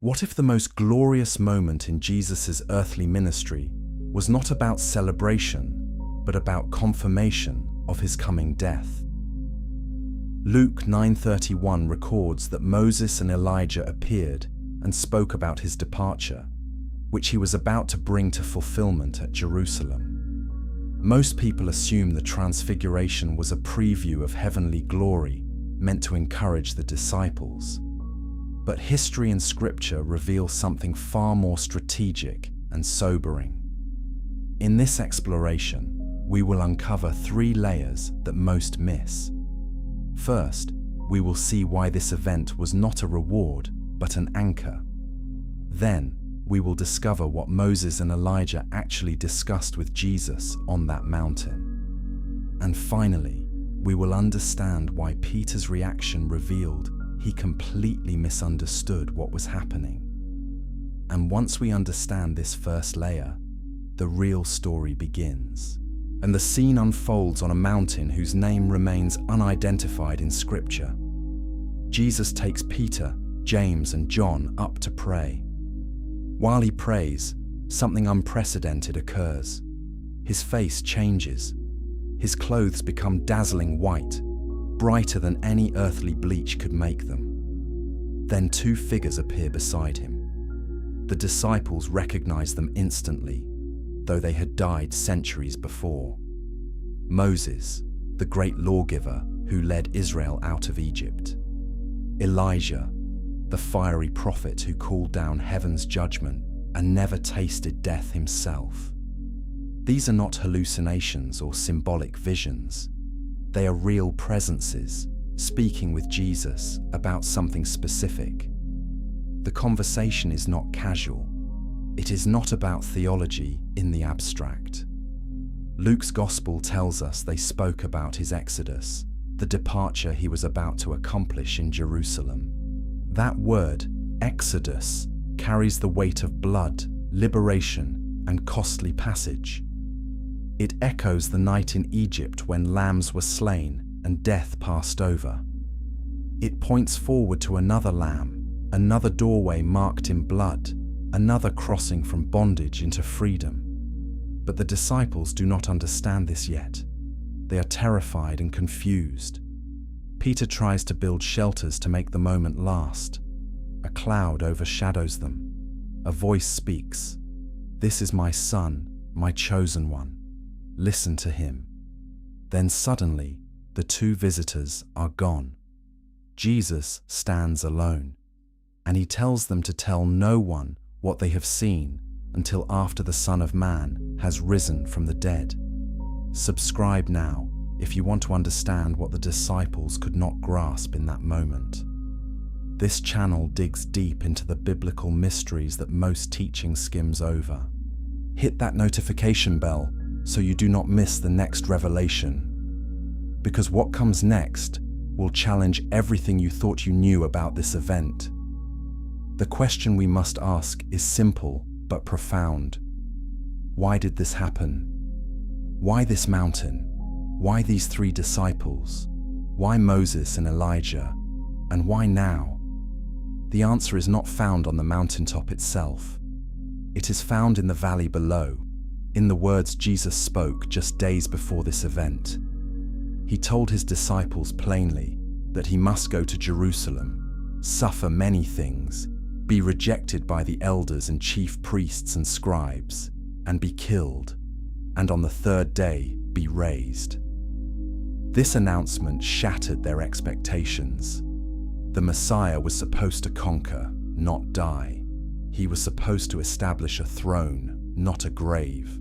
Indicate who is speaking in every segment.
Speaker 1: What if the most glorious moment in Jesus' earthly ministry was not about celebration, but about confirmation of his coming death? Luke 9:31 records that Moses and Elijah appeared and spoke about his departure, which he was about to bring to fulfillment at Jerusalem. Most people assume the Transfiguration was a preview of heavenly glory meant to encourage the disciples. But history and scripture reveal something far more strategic and sobering. In this exploration, we will uncover 3 layers that most miss. First, we will see why this event was not a reward, but an anchor. Then, we will discover what Moses and Elijah actually discussed with Jesus on that mountain. And finally, we will understand why Peter's reaction revealed he completely misunderstood what was happening. And once we understand this first layer, the real story begins. And the scene unfolds on a mountain whose name remains unidentified in Scripture. Jesus takes Peter, James, and John up to pray. While he prays, something unprecedented occurs. His face changes. His clothes become dazzling white, brighter than any earthly bleach could make them. Then 2 figures appear beside him. The disciples recognize them instantly, though they had died centuries before. Moses, the great lawgiver who led Israel out of Egypt. Elijah, the fiery prophet who called down heaven's judgment and never tasted death himself. These are not hallucinations or symbolic visions. They are real presences, speaking with Jesus about something specific. The conversation is not casual. It is not about theology in the abstract. Luke's gospel tells us they spoke about his exodus, the departure he was about to accomplish in Jerusalem. That word, exodus, carries the weight of blood, liberation, and costly passage. It echoes the night in Egypt when lambs were slain and death passed over. It points forward to another lamb, another doorway marked in blood, another crossing from bondage into freedom. But the disciples do not understand this yet. They are terrified and confused. Peter tries to build shelters to make the moment last. A cloud overshadows them. A voice speaks, "This is my son, my chosen one. Listen to him." Then suddenly, the 2 visitors are gone. Jesus stands alone, and he tells them to tell no one what they have seen until after the Son of Man has risen from the dead. Subscribe now if you want to understand what the disciples could not grasp in that moment. This channel digs deep into the biblical mysteries that most teaching skims over. Hit that notification bell so you do not miss the next revelation. Because what comes next will challenge everything you thought you knew about this event. The question we must ask is simple but profound. Why did this happen? Why this mountain? Why these 3 disciples? Why Moses and Elijah? And why now? The answer is not found on the mountaintop itself. It is found in the valley below, in the words Jesus spoke just days before this event. He told his disciples plainly that he must go to Jerusalem, suffer many things, be rejected by the elders and chief priests and scribes, and be killed, and on the 3rd day be raised. This announcement shattered their expectations. The Messiah was supposed to conquer, not die. He was supposed to establish a throne, not a grave.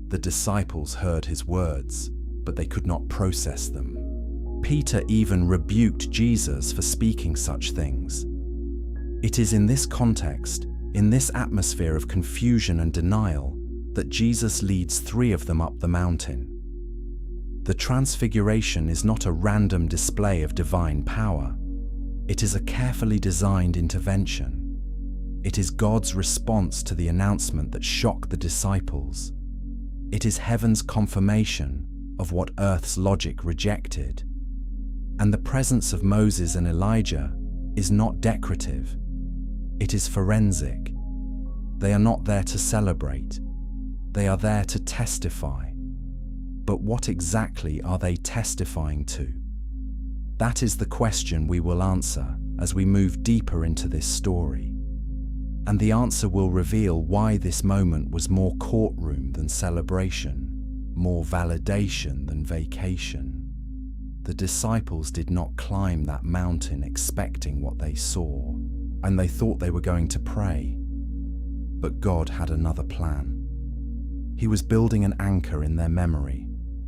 Speaker 1: The disciples heard his words, but they could not process them. Peter even rebuked Jesus for speaking such things. It is in this context, in this atmosphere of confusion and denial, that Jesus leads 3 of them up the mountain. The Transfiguration is not a random display of divine power. It is a carefully designed intervention. It is God's response to the announcement that shocked the disciples. It is heaven's confirmation of what earth's logic rejected. And the presence of Moses and Elijah is not decorative. It is forensic. They are not there to celebrate. They are there to testify. But what exactly are they testifying to? That is the question we will answer as we move deeper into this story. And the answer will reveal why this moment was more courtroom than celebration, more validation than vacation. The disciples did not climb that mountain expecting what they saw, and they thought they were going to pray. But God had another plan. He was building an anchor in their memory,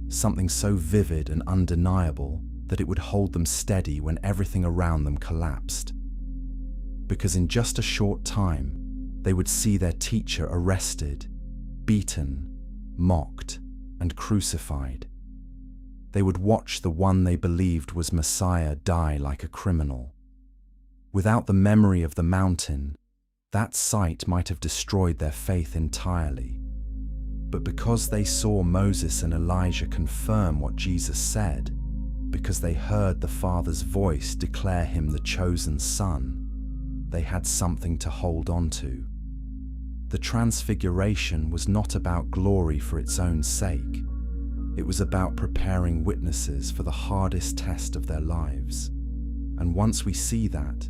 Speaker 1: something so vivid and undeniable that it would hold them steady when everything around them collapsed. Because in just a short time, they would see their teacher arrested, beaten, mocked, and crucified. They would watch the one they believed was Messiah die like a criminal. Without the memory of the mountain, that sight might have destroyed their faith entirely. But because they saw Moses and Elijah confirm what Jesus said, because they heard the Father's voice declare him the chosen Son, they had something to hold on to. The Transfiguration was not about glory for its own sake. It was about preparing witnesses for the hardest test of their lives. And once we see that,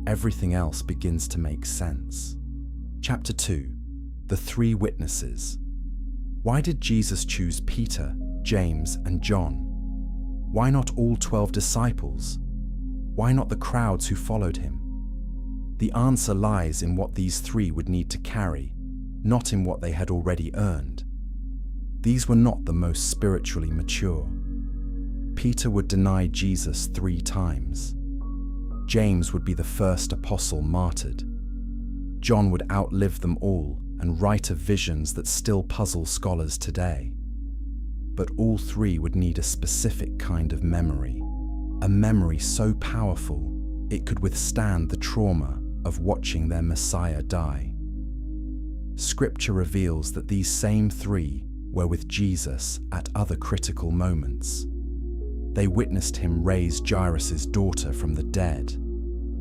Speaker 1: everything else begins to make sense. Chapter 2. The Three Witnesses. Why did Jesus choose Peter, James, and John? Why not all 12 disciples? Why not the crowds who followed him? The answer lies in what these three would need to carry, not in what they had already earned. These were not the most spiritually mature. Peter would deny Jesus 3 times. James would be the first apostle martyred. John would outlive them all and write of visions that still puzzle scholars today. But all three would need a specific kind of memory, a memory so powerful it could withstand the trauma of watching their Messiah die. Scripture reveals that these same three were with Jesus at other critical moments. They witnessed him raise Jairus' daughter from the dead.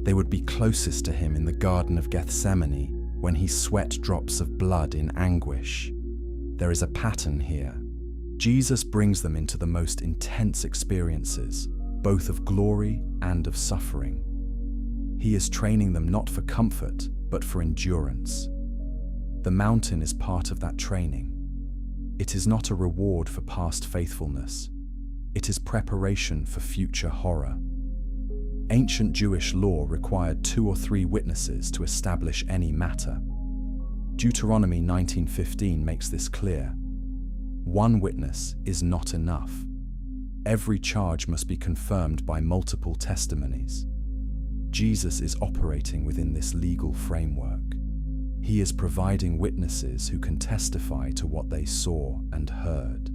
Speaker 1: They would be closest to him in the Garden of Gethsemane when he sweat drops of blood in anguish. There is a pattern here. Jesus brings them into the most intense experiences, both of glory and of suffering. He is training them not for comfort, but for endurance. The mountain is part of that training. It is not a reward for past faithfulness. It is preparation for future horror. Ancient Jewish law required 2 or 3 witnesses to establish any matter. Deuteronomy 19:15 makes this clear. One witness is not enough. Every charge must be confirmed by multiple testimonies. Jesus is operating within this legal framework. He is providing witnesses who can testify to what they saw and heard.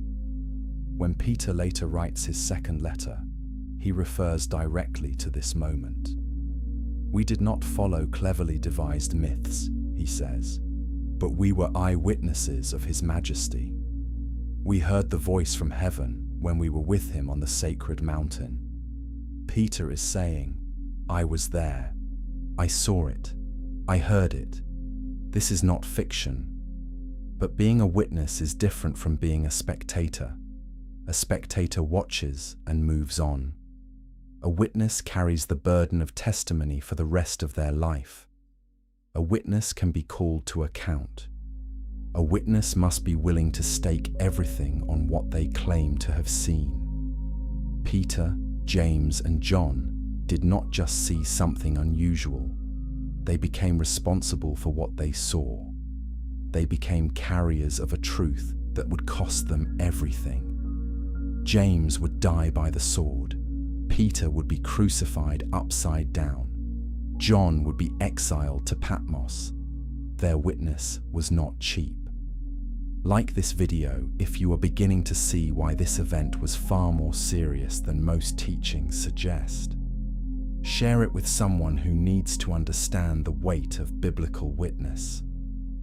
Speaker 1: When Peter later writes his second letter, he refers directly to this moment. We did not follow cleverly devised myths, he says, but we were eyewitnesses of his majesty. We heard the voice from heaven when we were with him on the sacred mountain. Peter is saying, I was there. I saw it. I heard it. This is not fiction. But being a witness is different from being a spectator. A spectator watches and moves on. A witness carries the burden of testimony for the rest of their life. A witness can be called to account. A witness must be willing to stake everything on what they claim to have seen. Peter, James, and John did not just see something unusual. They became responsible for what they saw. They became carriers of a truth that would cost them everything. James would die by the sword. Peter would be crucified upside down. John would be exiled to Patmos. Their witness was not cheap. Like this video if you are beginning to see why this event was far more serious than most teachings suggest. Share it with someone who needs to understand the weight of biblical witness.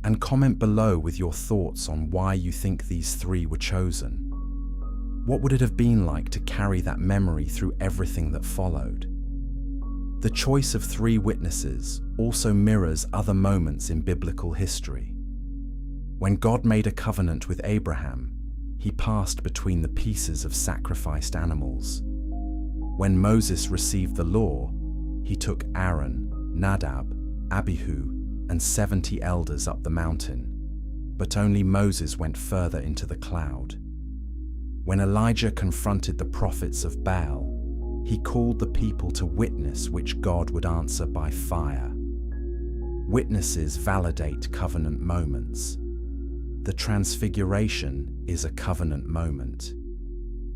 Speaker 1: And comment below with your thoughts on why you think these three were chosen. What would it have been like to carry that memory through everything that followed? The choice of 3 witnesses, also mirrors other moments in biblical history. When God made a covenant with Abraham, he passed between the pieces of sacrificed animals. When Moses received the law, he took Aaron, Nadab, Abihu, and 70 elders up the mountain, but only Moses went further into the cloud. When Elijah confronted the prophets of Baal, he called the people to witness, which God would answer by fire. Witnesses validate covenant moments. The Transfiguration is a covenant moment.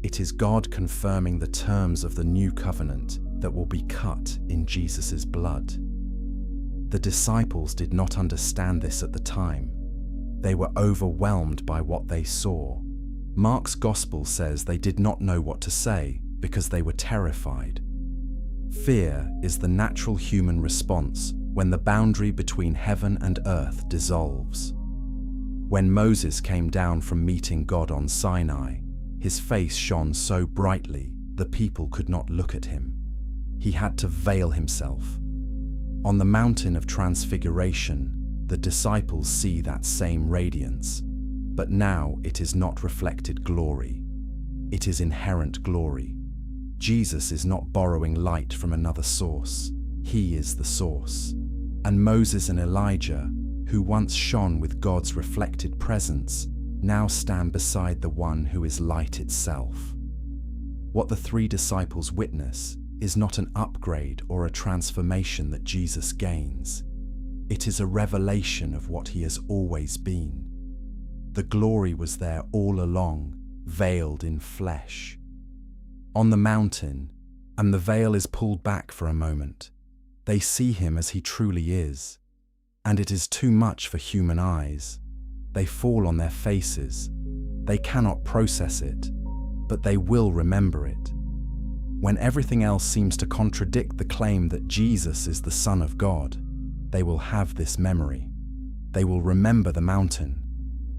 Speaker 1: It is God confirming the terms of the new covenant that will be cut in Jesus' blood. The disciples did not understand this at the time. They were overwhelmed by what they saw. Mark's Gospel says they did not know what to say because they were terrified. Fear is the natural human response when the boundary between heaven and earth dissolves. When Moses came down from meeting God on Sinai, his face shone so brightly the people could not look at him. He had to veil himself. On the Mountain of Transfiguration, the disciples see that same radiance, but now it is not reflected glory. It is inherent glory. Jesus is not borrowing light from another source. He is the source. And Moses and Elijah, who once shone with God's reflected presence, now stand beside the one who is light itself. What the three disciples witness is not an upgrade or a transformation that Jesus gains. It is a revelation of what he has always been. The glory was there all along, veiled in flesh. On the mountain, and the veil is pulled back for a moment, they see him as he truly is, and it is too much for human eyes. They fall on their faces. They cannot process it, but they will remember it. When everything else seems to contradict the claim that Jesus is the Son of God, they will have this memory. They will remember the mountain.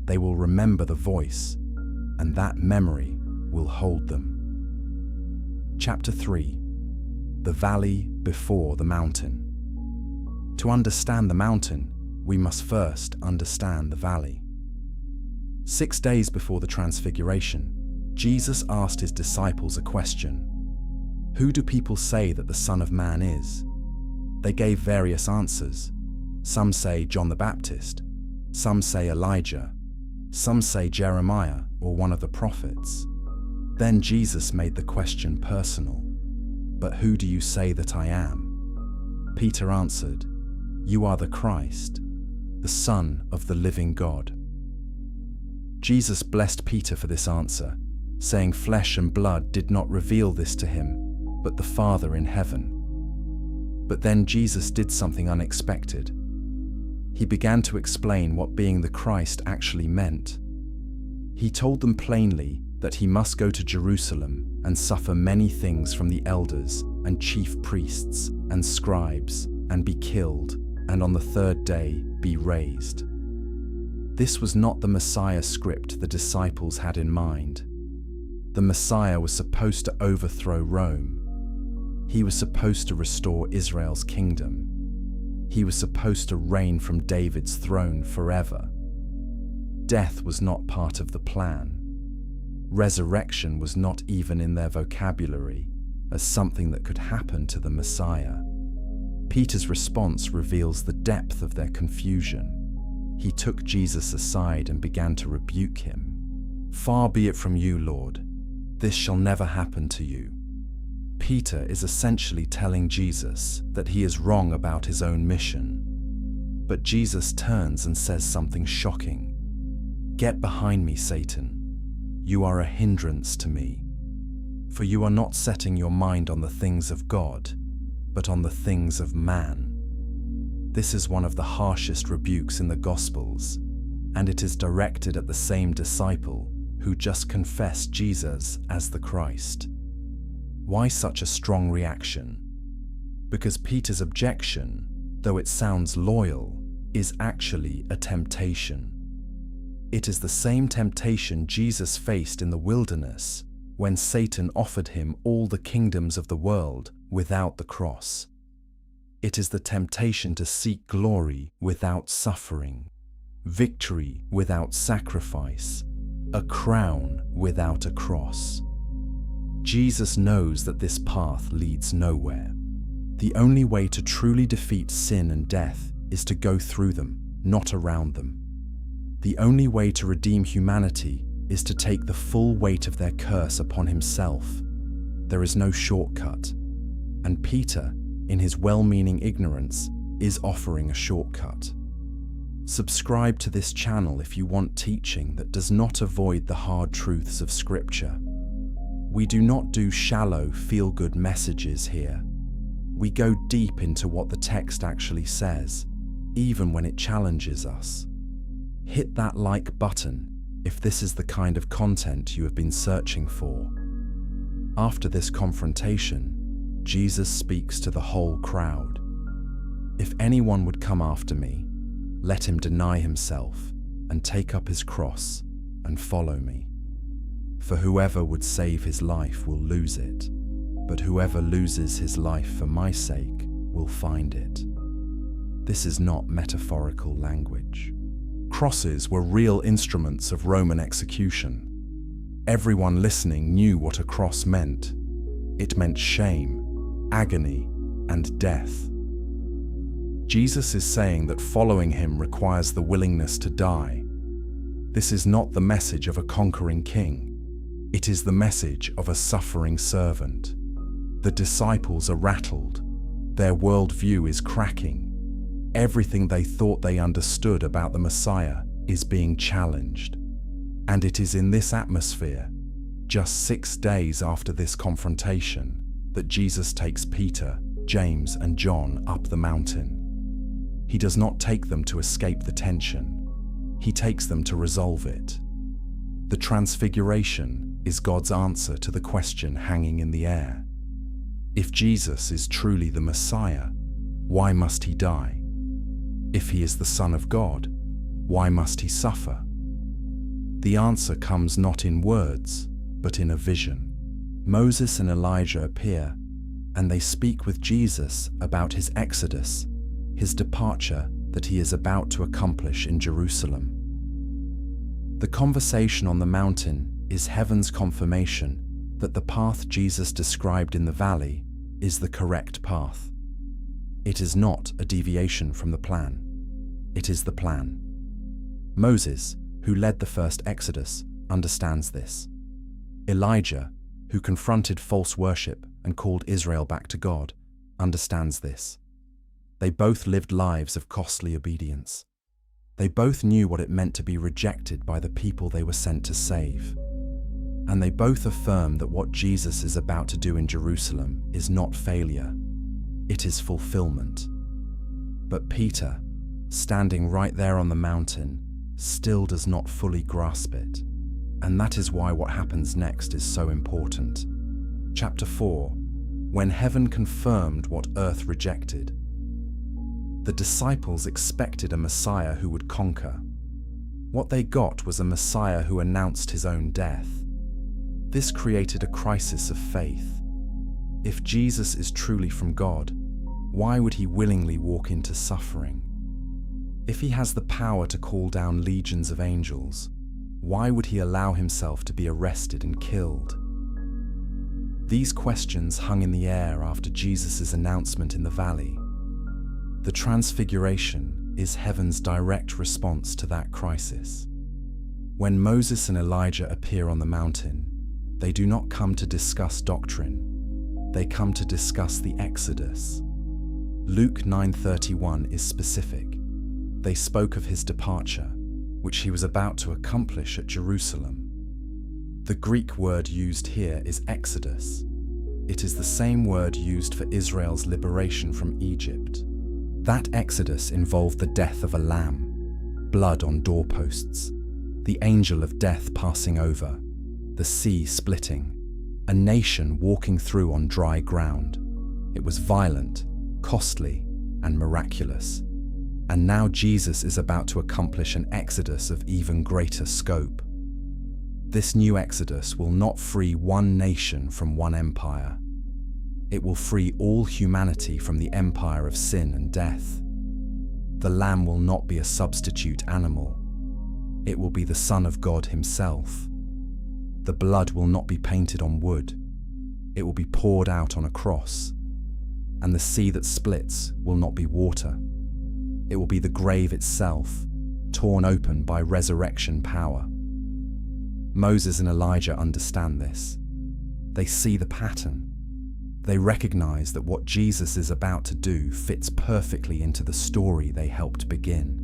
Speaker 1: They will remember the voice, and that memory will hold them. Chapter 3. The Valley Before the Mountain. To understand the mountain, we must first understand the valley. 6 days before the Transfiguration, Jesus asked his disciples a question. Who do people say that the Son of Man is? They gave various answers. Some say John the Baptist, some say Elijah, some say Jeremiah or one of the prophets. Then Jesus made the question personal. But who do you say that I am? Peter answered, You are the Christ, the Son of the living God. Jesus blessed Peter for this answer, saying flesh and blood did not reveal this to him, but the Father in heaven. But then Jesus did something unexpected. He began to explain what being the Christ actually meant. He told them plainly that he must go to Jerusalem and suffer many things from the elders and chief priests and scribes and be killed, and on the third day be raised. This was not the Messiah script the disciples had in mind. The Messiah was supposed to overthrow Rome. He was supposed to restore Israel's kingdom. He was supposed to reign from David's throne forever. Death was not part of the plan. Resurrection was not even in their vocabulary as something that could happen to the Messiah. Peter's response reveals the depth of their confusion. He took Jesus aside and began to rebuke him. Far be it from you, Lord. This shall never happen to you. Peter is essentially telling Jesus that he is wrong about his own mission. But Jesus turns and says something shocking. Get behind me, Satan. You are a hindrance to me. For you are not setting your mind on the things of God, but on the things of man. This is one of the harshest rebukes in the Gospels, and it is directed at the same disciple who just confessed Jesus as the Christ. Why such a strong reaction? Because Peter's objection, though it sounds loyal, is actually a temptation. It is the same temptation Jesus faced in the wilderness when Satan offered him all the kingdoms of the world without the cross. It is the temptation to seek glory without suffering, victory without sacrifice, a crown without a cross. Jesus knows that this path leads nowhere. The only way to truly defeat sin and death is to go through them, not around them. The only way to redeem humanity is to take the full weight of their curse upon himself. There is no shortcut, and Peter, in his well-meaning ignorance, is offering a shortcut. Subscribe to this channel if you want teaching that does not avoid the hard truths of Scripture. We do not do shallow, feel-good messages here. We go deep into what the text actually says, even when it challenges us. Hit that like button if this is the kind of content you have been searching for. After this confrontation, Jesus speaks to the whole crowd. If anyone would come after me, let him deny himself and take up his cross and follow me. For whoever would save his life will lose it, but whoever loses his life for my sake will find it. This is not metaphorical language. Crosses were real instruments of Roman execution. Everyone listening knew what a cross meant. It meant shame, agony, and death. Jesus is saying that following him requires the willingness to die. This is not the message of a conquering king. It is the message of a suffering servant. The disciples are rattled. Their worldview is cracking. Everything they thought they understood about the Messiah is being challenged. And it is in this atmosphere, just 6 days after this confrontation, that Jesus takes Peter, James, and John up the mountain. He does not take them to escape the tension. He takes them to resolve it. The Transfiguration is God's answer to the question hanging in the air. If Jesus is truly the Messiah, why must he die? If he is the Son of God, why must he suffer? The answer comes not in words, but in a vision. Moses and Elijah appear, and they speak with Jesus about his exodus, his departure that he is about to accomplish in Jerusalem. The conversation on the mountain is heaven's confirmation that the path Jesus described in the valley is the correct path. It is not a deviation from the plan. It is the plan. Moses, who led the first Exodus, understands this. Elijah, who confronted false worship and called Israel back to God, understands this. They both lived lives of costly obedience. They both knew what it meant to be rejected by the people they were sent to save. And they both affirm that what Jesus is about to do in Jerusalem is not failure. It is fulfillment. But Peter, standing right there on the mountain, still does not fully grasp it. And that is why what happens next is so important. Chapter 4, when heaven confirmed what earth rejected. The disciples expected a Messiah who would conquer. What they got was a Messiah who announced his own death. This created a crisis of faith. If Jesus is truly from God, why would he willingly walk into suffering? If he has the power to call down legions of angels, why would he allow himself to be arrested and killed? These questions hung in the air after Jesus' announcement in the valley. The Transfiguration is heaven's direct response to that crisis. When Moses and Elijah appear on the mountain, they do not come to discuss doctrine. They come to discuss the Exodus. Luke 9:31 is specific. They spoke of his departure, which he was about to accomplish at Jerusalem. The Greek word used here is exodus. It is the same word used for Israel's liberation from Egypt. That exodus involved the death of a lamb, blood on doorposts, the angel of death passing over, the sea splitting, a nation walking through on dry ground. It was violent, costly, and miraculous. And now Jesus is about to accomplish an exodus of even greater scope. This new exodus will not free one nation from one empire. It will free all humanity from the empire of sin and death. The Lamb will not be a substitute animal. It will be the Son of God himself. The blood will not be painted on wood. It will be poured out on a cross. And the sea that splits will not be water. It will be the grave itself, torn open by resurrection power. Moses and Elijah understand this. They see the pattern. They recognize that what Jesus is about to do fits perfectly into the story they helped begin.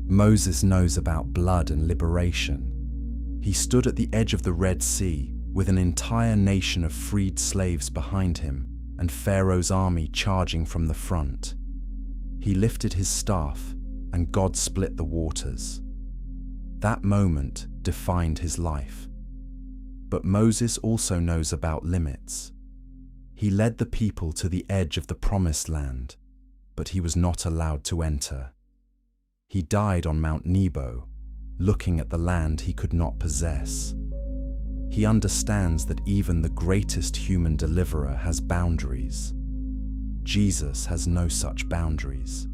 Speaker 1: Moses knows about blood and liberation. He stood at the edge of the Red Sea with an entire nation of freed slaves behind him and Pharaoh's army charging from the front. He lifted his staff and God split the waters. That moment defined his life. But Moses also knows about limits. He led the people to the edge of the promised land, but he was not allowed to enter. He died on Mount Nebo, looking at the land he could not possess. He understands that even the greatest human deliverer has boundaries. Jesus has no such boundaries.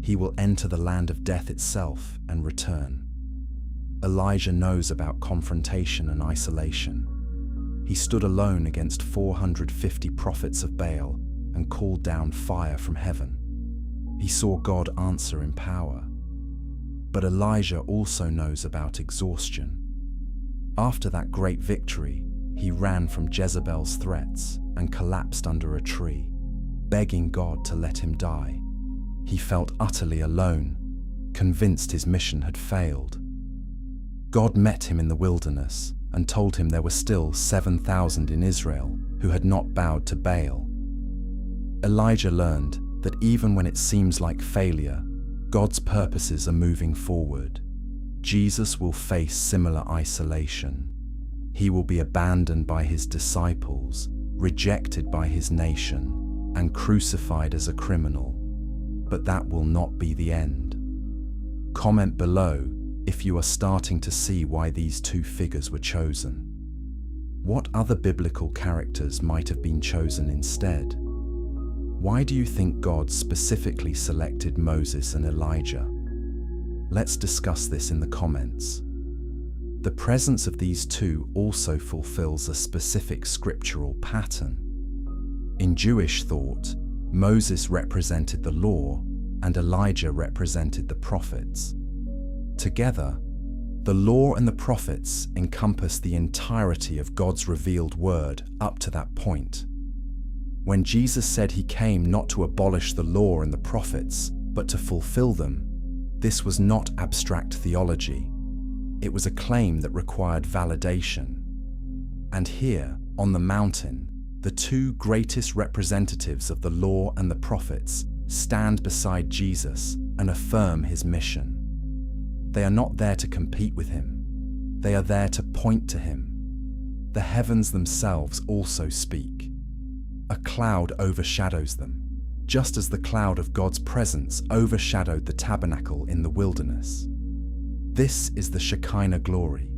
Speaker 1: He will enter the land of death itself and return. Elijah knows about confrontation and isolation. He stood alone against 450 prophets of Baal and called down fire from heaven. He saw God answer in power. But Elijah also knows about exhaustion. After that great victory, he ran from Jezebel's threats and collapsed under a tree, begging God to let him die. He felt utterly alone, convinced his mission had failed. God met him in the wilderness and told him there were still 7,000 in Israel who had not bowed to Baal. Elijah learned that even when it seems like failure, God's purposes are moving forward. Jesus will face similar isolation. He will be abandoned by his disciples, rejected by his nation, and crucified as a criminal. But that will not be the end. Comment below if you are starting to see why these two figures were chosen. What other biblical characters might have been chosen instead? Why do you think God specifically selected Moses and Elijah? Let's discuss this in the comments. The presence of these two also fulfills a specific scriptural pattern. In Jewish thought, Moses represented the law and Elijah represented the prophets. Together, the law and the prophets encompass the entirety of God's revealed word up to that point. When Jesus said he came not to abolish the law and the prophets, but to fulfill them, this was not abstract theology. It was a claim that required validation. And here, on the mountain, the two greatest representatives of the law and the prophets stand beside Jesus and affirm his mission. They are not there to compete with him. They are there to point to him. The heavens themselves also speak. A cloud overshadows them, just as the cloud of God's presence overshadowed the tabernacle in the wilderness. This is the Shekinah glory,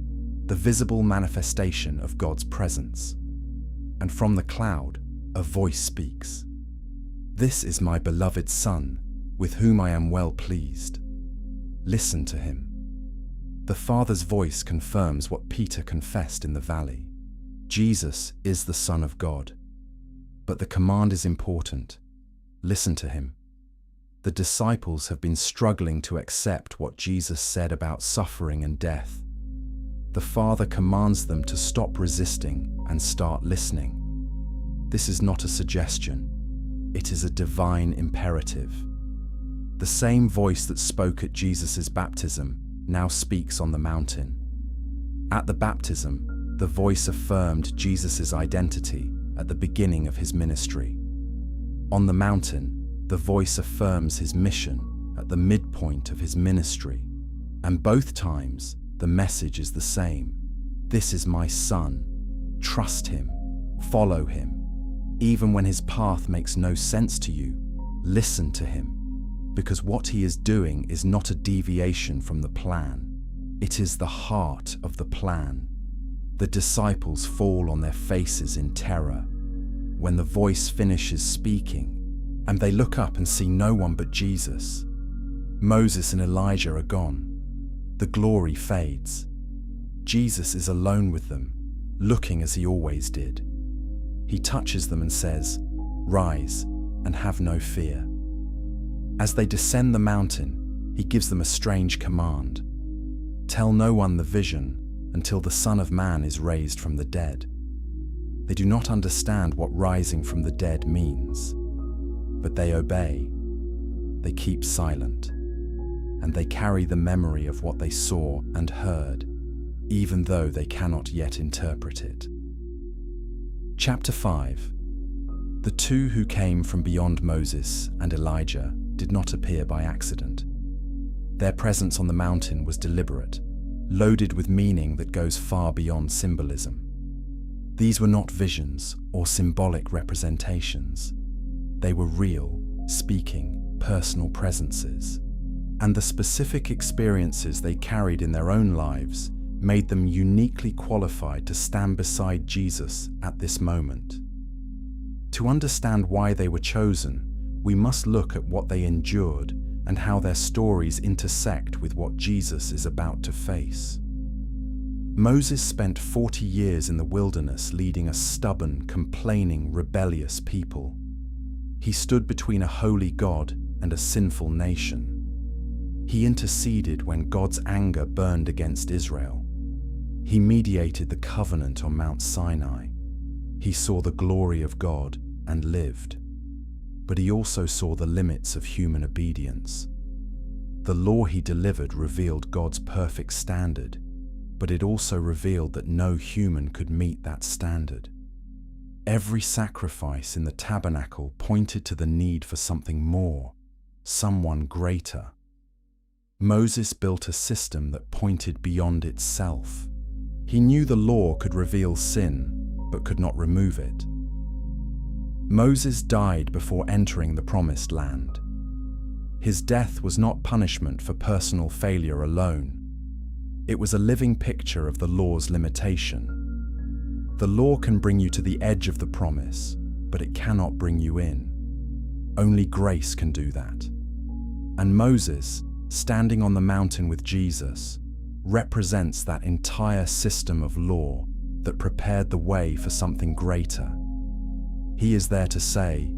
Speaker 1: the visible manifestation of God's presence. And from the cloud, a voice speaks. "This is my beloved Son, with whom I am well pleased. Listen to him." The Father's voice confirms what Peter confessed in the valley. Jesus is the Son of God. But the command is important. Listen to him. The disciples have been struggling to accept what Jesus said about suffering and death. The Father commands them to stop resisting and start listening. This is not a suggestion. It is a divine imperative. The same voice that spoke at Jesus' baptism now speaks on the mountain. At the baptism, the voice affirmed Jesus' identity at the beginning of his ministry. On the mountain, the voice affirms his mission at the midpoint of his ministry. And both times, the message is the same. This is my Son. Trust him. Follow him. Even when his path makes no sense to you, listen to him. Because what he is doing is not a deviation from the plan. It is the heart of the plan. The disciples fall on their faces in terror. when the voice finishes speaking, and they look up and see no one but Jesus. Moses and Elijah are gone. The glory fades. Jesus is alone with them, looking as he always did. He touches them and says, "Rise and have no fear." As they descend the mountain, he gives them a strange command. Tell no one the vision until the Son of Man is raised from the dead. They do not understand what rising from the dead means, but they obey. They keep silent, and they carry the memory of what they saw and heard, even though they cannot yet interpret it. Chapter 5. The two who came from beyond Moses and Elijah did not appear by accident. Their presence on the mountain was deliberate, loaded with meaning that goes far beyond symbolism. These were not visions or symbolic representations. They were real, speaking, personal presences. And the specific experiences they carried in their own lives made them uniquely qualified to stand beside Jesus at this moment. To understand why they were chosen, we must look at what they endured and how their stories intersect with what Jesus is about to face. Moses spent 40 years in the wilderness leading a stubborn, complaining, rebellious people. He stood between a holy God and a sinful nation. He interceded when God's anger burned against Israel. He mediated the covenant on Mount Sinai. He saw the glory of God and lived. But he also saw the limits of human obedience. The law he delivered revealed God's perfect standard, but it also revealed that no human could meet that standard. Every sacrifice in the tabernacle pointed to the need for something more, someone greater. Moses built a system that pointed beyond itself. He knew the law could reveal sin, but could not remove it. Moses died before entering the promised land. His death was not punishment for personal failure alone. It was a living picture of the law's limitation. The law can bring you to the edge of the promise, but it cannot bring you in. Only grace can do that. And Moses, standing on the mountain with Jesus, represents that entire system of law that prepared the way for something greater. He is there to say,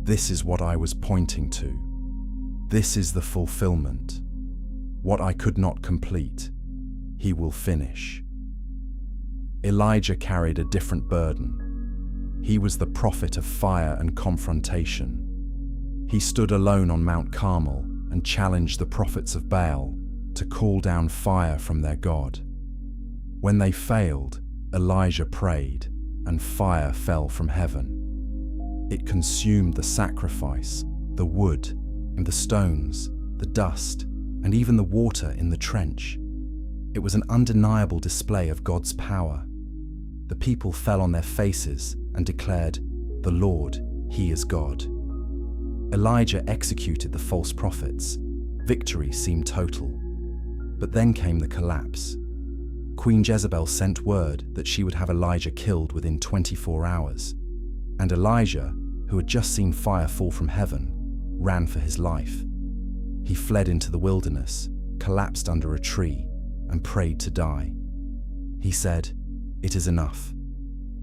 Speaker 1: "This is what I was pointing to. This is the fulfillment. What I could not complete, he will finish." Elijah carried a different burden. He was the prophet of fire and confrontation. He stood alone on Mount Carmel and challenged the prophets of Baal to call down fire from their God. When they failed, Elijah prayed, and fire fell from heaven. It consumed the sacrifice, the wood, and the stones, the dust, and even the water in the trench. It was an undeniable display of God's power. The people fell on their faces and declared, "The Lord, He is God." Elijah executed the false prophets. Victory seemed total. But then came the collapse. Queen Jezebel sent word that she would have Elijah killed within 24 hours. And Elijah, who had just seen fire fall from heaven, ran for his life. He fled into the wilderness, collapsed under a tree, and prayed to die. He said, "It is enough.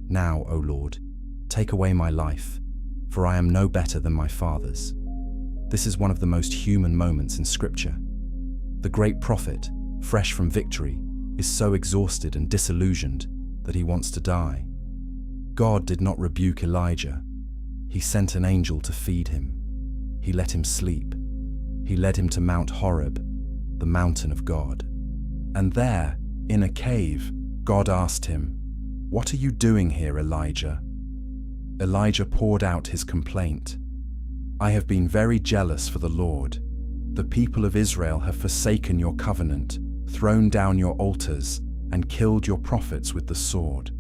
Speaker 1: Now, O Lord, take away my life, for I am no better than my fathers." This is one of the most human moments in Scripture. The great prophet, fresh from victory, is so exhausted and disillusioned that he wants to die. God did not rebuke Elijah. He sent an angel to feed him. He let him sleep. He led him to Mount Horeb, the mountain of God. And there, in a cave, God asked him, "What are you doing here, Elijah?" Elijah poured out his complaint. "I have been very jealous for the Lord. The people of Israel have forsaken your covenant, thrown down your altars, and killed your prophets with the sword.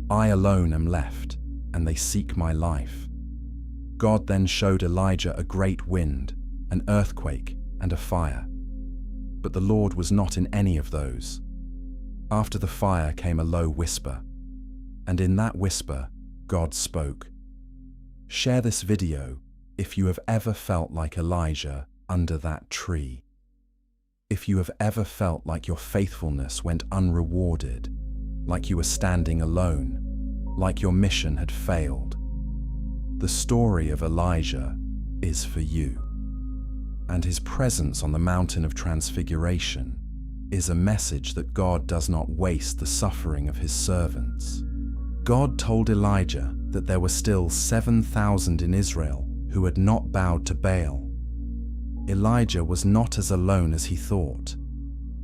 Speaker 1: I alone am left, and they seek my life." God then showed Elijah a great wind, an earthquake, and a fire. But the Lord was not in any of those. After the fire came a low whisper, and in that whisper, God spoke, Share this video if you have ever felt like Elijah under that tree. If you have ever felt like your faithfulness went unrewarded, like you were standing alone, like your mission had failed. The story of Elijah is for you. And his presence on the Mountain of Transfiguration is a message that God does not waste the suffering of his servants. God told Elijah that there were still 7,000 in Israel who had not bowed to Baal. Elijah was not as alone as he thought,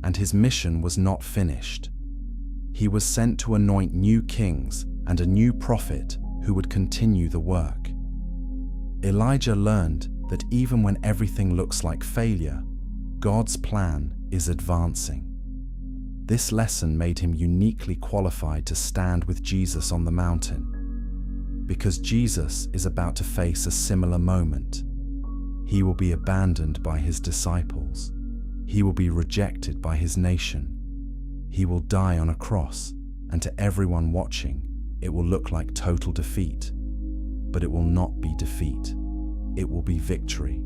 Speaker 1: and his mission was not finished. He was sent to anoint new kings and a new prophet who would continue the work. Elijah learned that even when everything looks like failure, God's plan is advancing. This lesson made him uniquely qualified to stand with Jesus on the mountain, because Jesus is about to face a similar moment. He will be abandoned by his disciples. He will be rejected by his nation. He will die on a cross, and to everyone watching, it will look like total defeat. But it will not be defeat. It will be victory.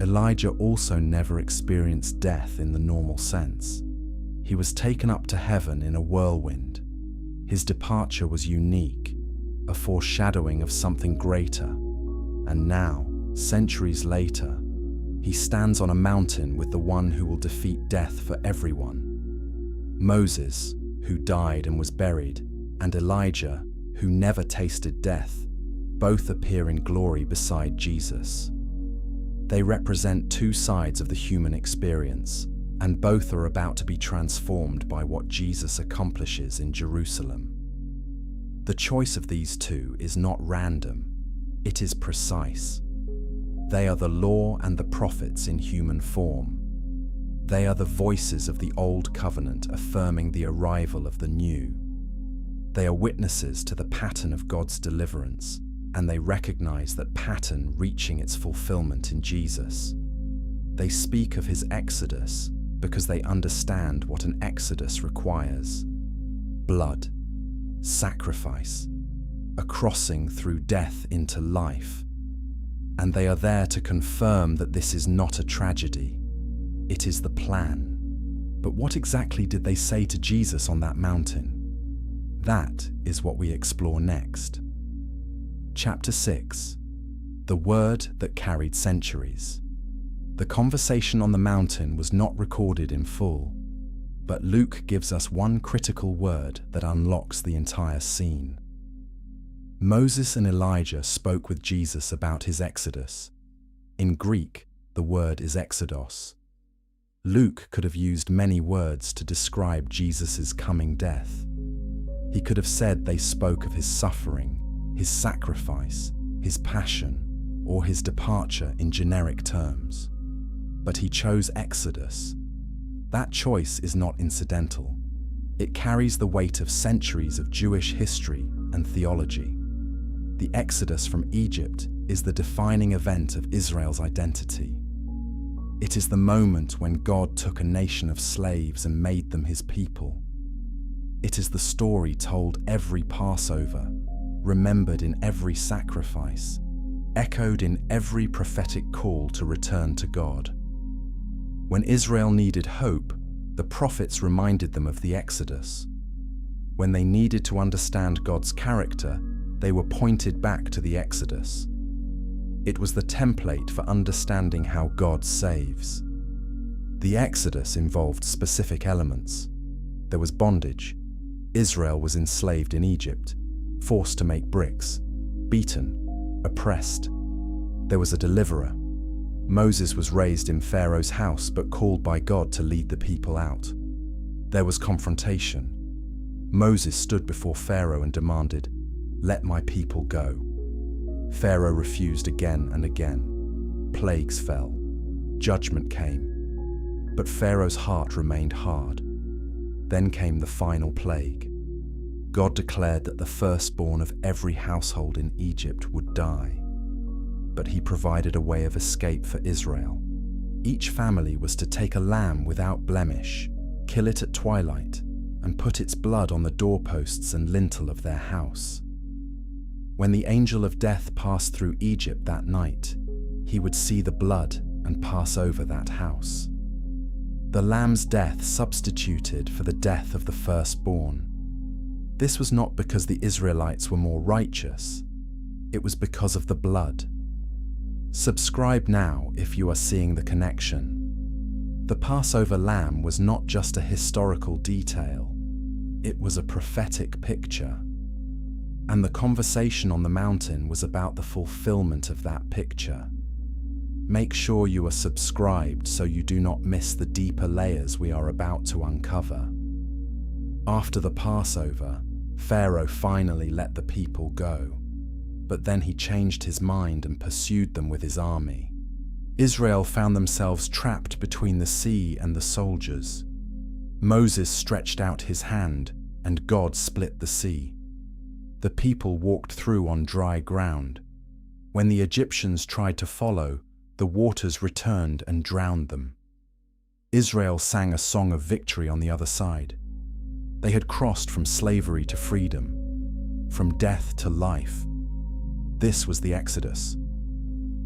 Speaker 1: Elijah also never experienced death in the normal sense. He was taken up to heaven in a whirlwind. His departure was unique, a foreshadowing of something greater. And now, centuries later, he stands on a mountain with the one who will defeat death for everyone. Moses, who died and was buried, and Elijah, who never tasted death, both appear in glory beside Jesus. They represent two sides of the human experience, and both are about to be transformed by what Jesus accomplishes in Jerusalem. The choice of these two is not random, it is precise. They are the law and the prophets in human form. They are the voices of the old covenant affirming the arrival of the new. They are witnesses to the pattern of God's deliverance, and they recognize that pattern reaching its fulfillment in Jesus. They speak of his exodus because they understand what an exodus requires: blood, sacrifice, a crossing through death into life. And they are there to confirm that this is not a tragedy. It is the plan. But what exactly did they say to Jesus on that mountain? That is what we explore next. Chapter 6. The Word that Carried Centuries. The conversation on the mountain was not recorded in full, but Luke gives us one critical word that unlocks the entire scene. Moses and Elijah spoke with Jesus about his exodus. In Greek, the word is exodos. Luke could have used many words to describe Jesus' coming death. He could have said they spoke of his suffering, his sacrifice, his passion, or his departure in generic terms. But he chose exodus. That choice is not incidental. It carries the weight of centuries of Jewish history and theology. The exodus from Egypt is the defining event of Israel's identity. It is the moment when God took a nation of slaves and made them his people. It is the story told every Passover, remembered in every sacrifice, echoed in every prophetic call to return to God. When Israel needed hope, the prophets reminded them of the Exodus. When they needed to understand God's character, they were pointed back to the Exodus. It was the template for understanding how God saves. The Exodus involved specific elements. There was bondage. Israel was enslaved in Egypt, forced to make bricks, beaten, oppressed. There was a deliverer. Moses was raised in Pharaoh's house but called by God to lead the people out. There was confrontation. Moses stood before Pharaoh and demanded, "Let my people go." Pharaoh refused again and again. Plagues fell. Judgment came. But Pharaoh's heart remained hard. Then came the final plague. God declared that the firstborn of every household in Egypt would die. But he provided a way of escape for Israel. Each family was to take a lamb without blemish, kill it at twilight, and put its blood on the doorposts and lintel of their house. When the angel of death passed through Egypt that night, he would see the blood and pass over that house. The lamb's death substituted for the death of the firstborn. This was not because the Israelites were more righteous, it was because of the blood. Subscribe now if you are seeing the connection. The Passover lamb was not just a historical detail, it was a prophetic picture. And the conversation on the mountain was about the fulfillment of that picture. Make sure you are subscribed so you do not miss the deeper layers we are about to uncover. After the Passover, Pharaoh finally let the people go, but then he changed his mind and pursued them with his army. Israel found themselves trapped between the sea and the soldiers. Moses stretched out his hand, and God split the sea. The people walked through on dry ground. When the Egyptians tried to follow, the waters returned and drowned them. Israel sang a song of victory on the other side. They had crossed from slavery to freedom, from death to life. This was the Exodus.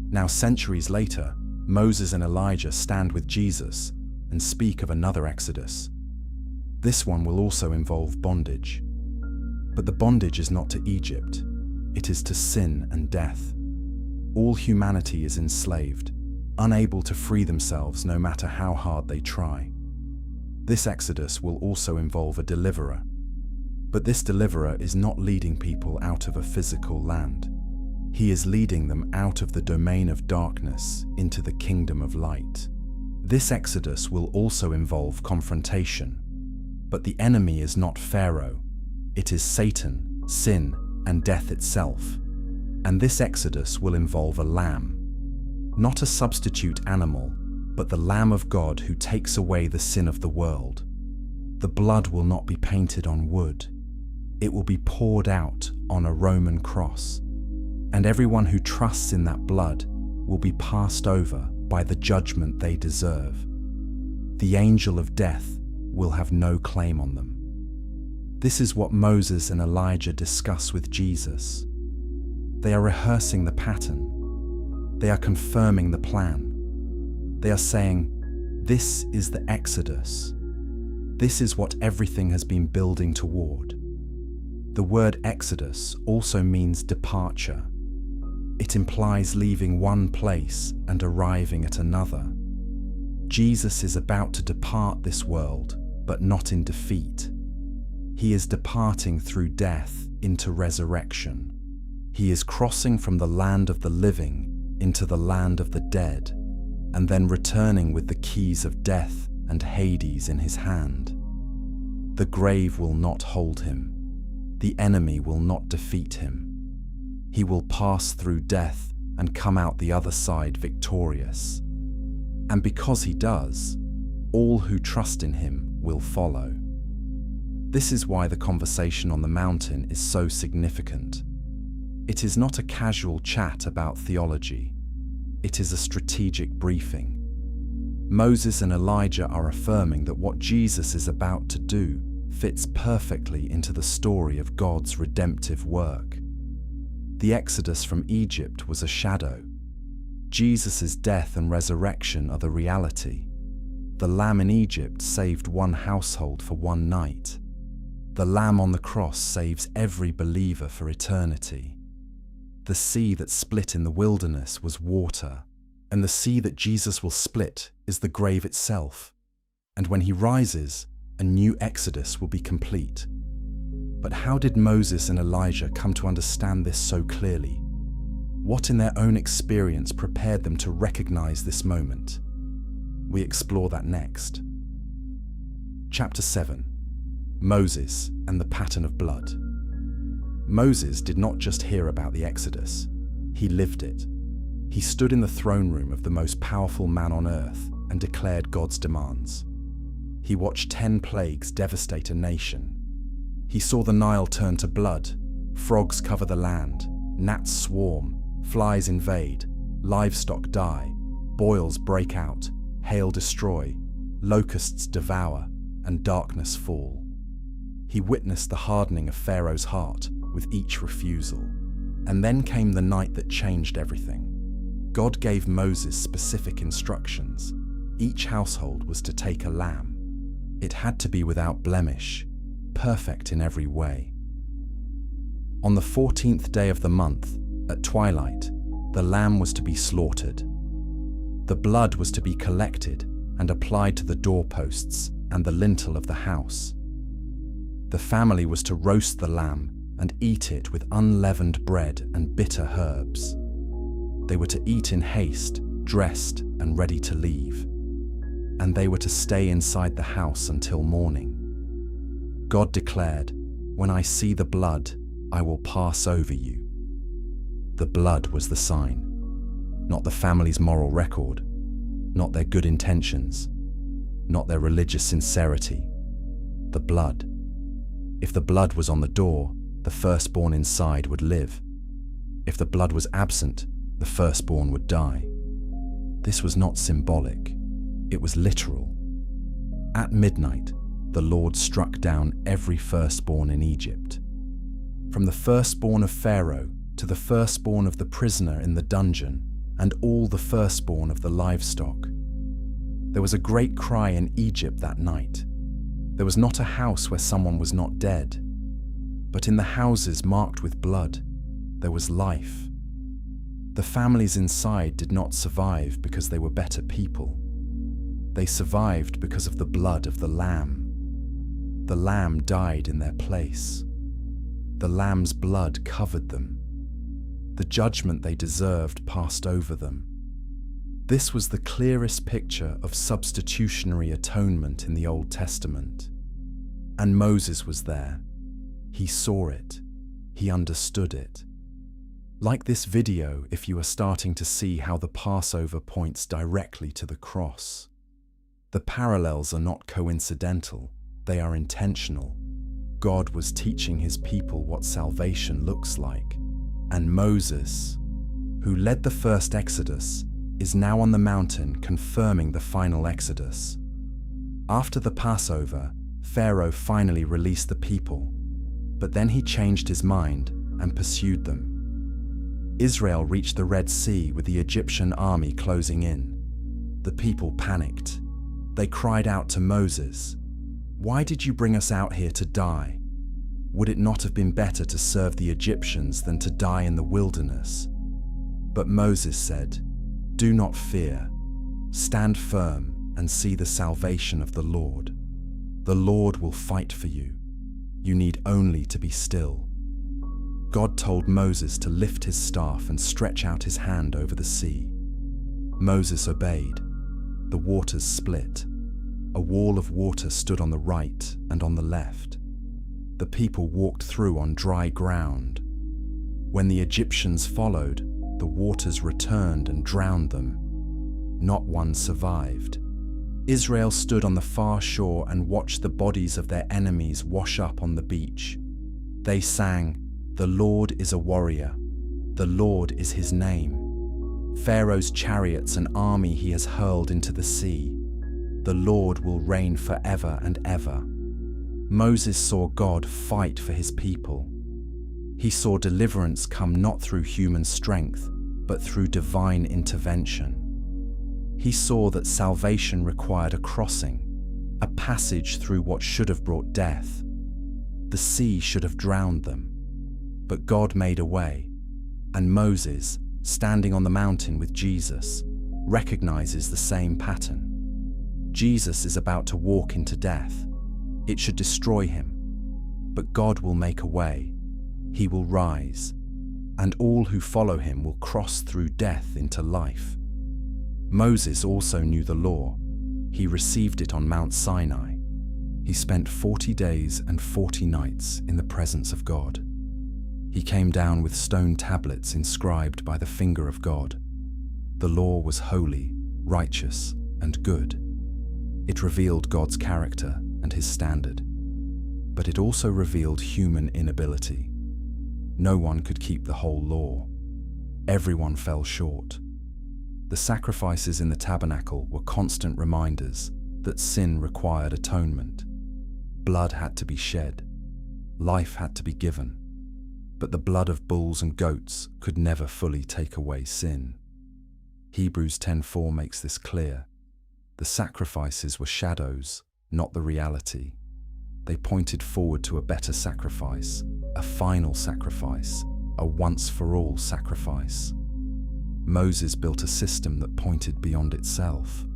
Speaker 1: Now, centuries later, Moses and Elijah stand with Jesus and speak of another Exodus. This one will also involve bondage. But the bondage is not to Egypt, it is to sin and death. All humanity is enslaved, unable to free themselves no matter how hard they try. This Exodus will also involve a deliverer. But this deliverer is not leading people out of a physical land. He is leading them out of the domain of darkness into the kingdom of light. This Exodus will also involve confrontation. But the enemy is not Pharaoh. It is Satan, sin, and death itself. And this Exodus will involve a lamb. Not a substitute animal, but the Lamb of God who takes away the sin of the world. The blood will not be painted on wood. It will be poured out on a Roman cross. And everyone who trusts in that blood will be passed over by the judgment they deserve. The angel of death will have no claim on them. This is what Moses and Elijah discuss with Jesus. They are rehearsing the pattern. They are confirming the plan. They are saying, this is the Exodus. This is what everything has been building toward. The word Exodus also means departure. It implies leaving one place and arriving at another. Jesus is about to depart this world, but not in defeat. He is departing through death into resurrection. He is crossing from the land of the living into the land of the dead, and then returning with the keys of death and Hades in his hand. The grave will not hold him. The enemy will not defeat him. He will pass through death and come out the other side victorious. And because he does, all who trust in him will follow. This is why the conversation on the mountain is so significant. It is not a casual chat about theology. It is a strategic briefing. Moses and Elijah are affirming that what Jesus is about to do fits perfectly into the story of God's redemptive work. The Exodus from Egypt was a shadow. Jesus' death and resurrection are the reality. The lamb in Egypt saved one household for one night. The lamb on the cross saves every believer for eternity. The sea that split in the wilderness was water, and the sea that Jesus will split is the grave itself. And when he rises, a new Exodus will be complete. But how did Moses and Elijah come to understand this so clearly? What in their own experience prepared them to recognize this moment? We explore that next. Chapter 7. Moses and the pattern of blood. Moses did not just hear about the Exodus, he lived it. He stood in the throne room of the most powerful man on earth and declared God's demands. He watched 10 plagues devastate a nation. He saw the Nile turn to blood, frogs cover the land, gnats swarm, flies invade, livestock die, boils break out, hail destroy, locusts devour, and darkness fall. He witnessed the hardening of Pharaoh's heart with each refusal. And then came the night that changed everything. God gave Moses specific instructions. Each household was to take a lamb. It had to be without blemish, perfect in every way. On the 14th day of the month, at twilight, the lamb was to be slaughtered. The blood was to be collected and applied to the doorposts and the lintel of the house. The family was to roast the lamb and eat it with unleavened bread and bitter herbs. They were to eat in haste, dressed and ready to leave. And they were to stay inside the house until morning. God declared, "When I see the blood, I will pass over you." The blood was the sign, not the family's moral record, not their good intentions, not their religious sincerity. The blood. If the blood was on the door, the firstborn inside would live. If the blood was absent, the firstborn would die. This was not symbolic, it was literal. At midnight, the Lord struck down every firstborn in Egypt. From the firstborn of Pharaoh to the firstborn of the prisoner in the dungeon, and all the firstborn of the livestock. There was a great cry in Egypt that night. There was not a house where someone was not dead, but in the houses marked with blood, there was life. The families inside did not survive because they were better people. They survived because of the blood of the lamb. The lamb died in their place. The lamb's blood covered them. The judgment they deserved passed over them. This was the clearest picture of substitutionary atonement in the Old Testament. And Moses was there. He saw it. He understood it. Like this video, if you are starting to see how the Passover points directly to the cross. The parallels are not coincidental, they are intentional. God was teaching his people what salvation looks like. And Moses, who led the first Exodus, is now on the mountain confirming the final Exodus. After the Passover, Pharaoh finally released the people, but then he changed his mind and pursued them. Israel reached the Red Sea with the Egyptian army closing in. The people panicked. They cried out to Moses, "Why did you bring us out here to die? Would it not have been better to serve the Egyptians than to die in the wilderness?" But Moses said, "Do not fear. Stand firm and see the salvation of the Lord. The Lord will fight for you. You need only to be still." God told Moses to lift his staff and stretch out his hand over the sea. Moses obeyed. The waters split. A wall of water stood on the right and on the left. The people walked through on dry ground. When the Egyptians followed, the waters returned and drowned them. Not one survived. Israel stood on the far shore and watched the bodies of their enemies wash up on the beach. They sang, "The Lord is a warrior. The Lord is his name. Pharaoh's chariots and army he has hurled into the sea. The Lord will reign forever and ever." Moses saw God fight for his people. He saw deliverance come not through human strength, but through divine intervention. He saw that salvation required a crossing, a passage through what should have brought death. The sea should have drowned them. But God made a way, and Moses, standing on the mountain with Jesus, recognizes the same pattern. Jesus is about to walk into death. It should destroy him. But God will make a way. He will rise, and all who follow him will cross through death into life. Moses also knew the law. He received it on Mount Sinai. He spent 40 days and 40 nights in the presence of God. He came down with stone tablets inscribed by the finger of God. The law was holy, righteous, and good. It revealed God's character and his standard. But it also revealed human inability. No one could keep the whole law. Everyone fell short. The sacrifices in the tabernacle were constant reminders that sin required atonement. Blood had to be shed. Life had to be given. But the blood of bulls and goats could never fully take away sin. Hebrews 10:4 makes this clear. The sacrifices were shadows, not the reality. They pointed forward to a better sacrifice, a final sacrifice, a once-for-all sacrifice. Moses built a system that pointed beyond itself.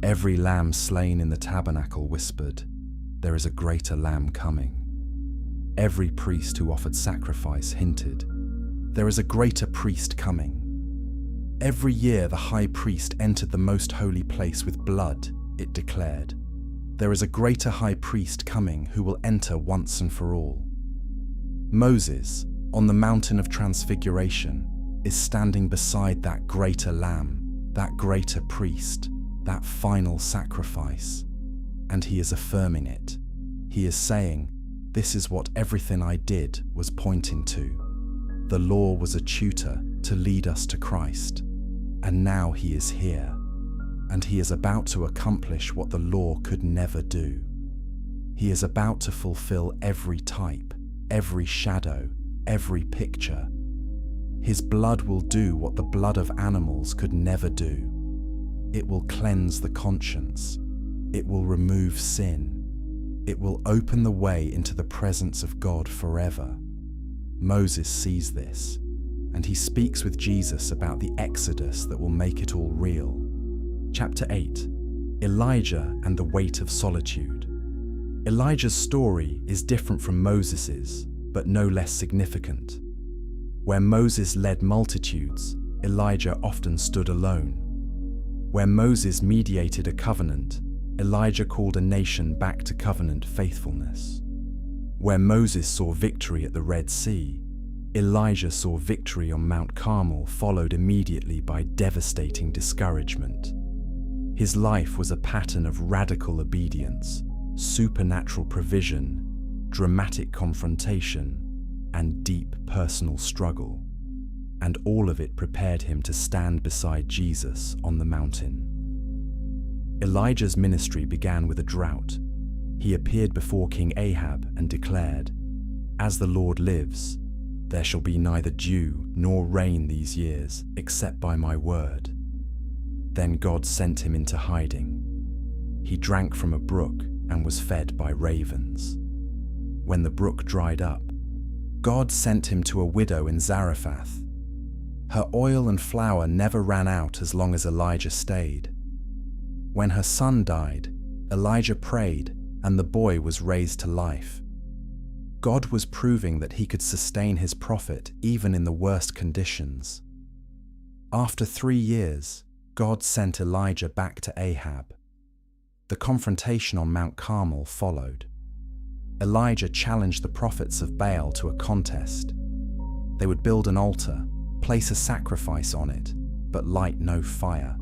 Speaker 1: Every lamb slain in the tabernacle whispered, "There is a greater lamb coming." Every priest who offered sacrifice hinted, "There is a greater priest coming." Every year the high priest entered the most holy place with blood, it declared. There is a greater high priest coming who will enter once and for all. Moses, on the Mountain of Transfiguration, is standing beside that greater lamb, that greater priest, that final sacrifice, and he is affirming it. He is saying, "This is what everything I did was pointing to. The law was a tutor to lead us to Christ, and now he is here, and he is about to accomplish what the law could never do. He is about to fulfill every type, every shadow, every picture. His blood will do what the blood of animals could never do. It will cleanse the conscience. It will remove sin. It will open the way into the presence of God forever." Moses sees this, and he speaks with Jesus about the exodus that will make it all real. Chapter 8, Elijah and the Weight of Solitude. Elijah's story is different from Moses's, but no less significant. Where Moses led multitudes, Elijah often stood alone. Where Moses mediated a covenant, Elijah called a nation back to covenant faithfulness. Where Moses saw victory at the Red Sea, Elijah saw victory on Mount Carmel, followed immediately by devastating discouragement. His life was a pattern of radical obedience, supernatural provision, dramatic confrontation, and deep personal struggle, and all of it prepared him to stand beside Jesus on the mountain. Elijah's ministry began with a drought. He appeared before King Ahab and declared, "As the Lord lives, there shall be neither dew nor rain these years, except by my word." Then God sent him into hiding. He drank from a brook and was fed by ravens. When the brook dried up, God sent him to a widow in Zarephath. Her oil and flour never ran out as long as Elijah stayed. When her son died, Elijah prayed, and the boy was raised to life. God was proving that he could sustain his prophet even in the worst conditions. After 3 years, God sent Elijah back to Ahab. The confrontation on Mount Carmel followed. Elijah challenged the prophets of Baal to a contest. They would build an altar, place a sacrifice on it, but light no fire.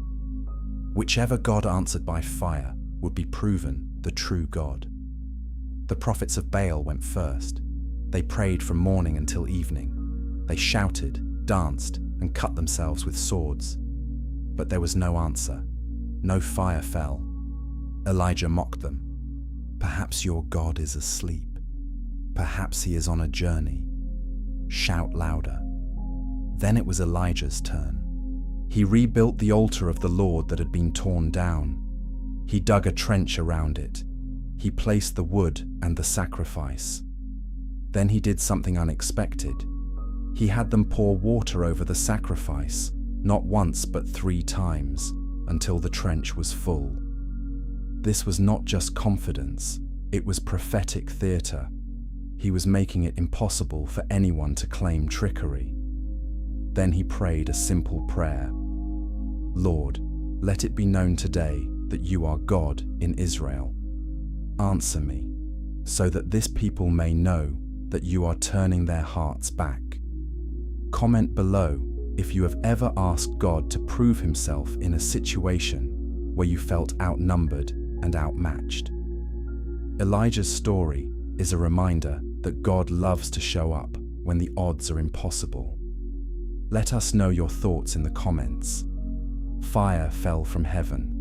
Speaker 1: Whichever God answered by fire would be proven the true God. The prophets of Baal went first. They prayed from morning until evening. They shouted, danced, and cut themselves with swords. But there was no answer. No fire fell. Elijah mocked them. "Perhaps your God is asleep. Perhaps he is on a journey. Shout louder." Then it was Elijah's turn. He rebuilt the altar of the Lord that had been torn down. He dug a trench around it. He placed the wood and the sacrifice. Then he did something unexpected. He had them pour water over the sacrifice, not once but 3 times, until the trench was full. This was not just confidence, it was prophetic theater. He was making it impossible for anyone to claim trickery. Then he prayed a simple prayer. "Lord, let it be known today that you are God in Israel. Answer me, so that this people may know that you are turning their hearts back." Comment below if you have ever asked God to prove himself in a situation where you felt outnumbered and outmatched. Elijah's story is a reminder that God loves to show up when the odds are impossible. Let us know your thoughts in the comments. Fire fell from heaven.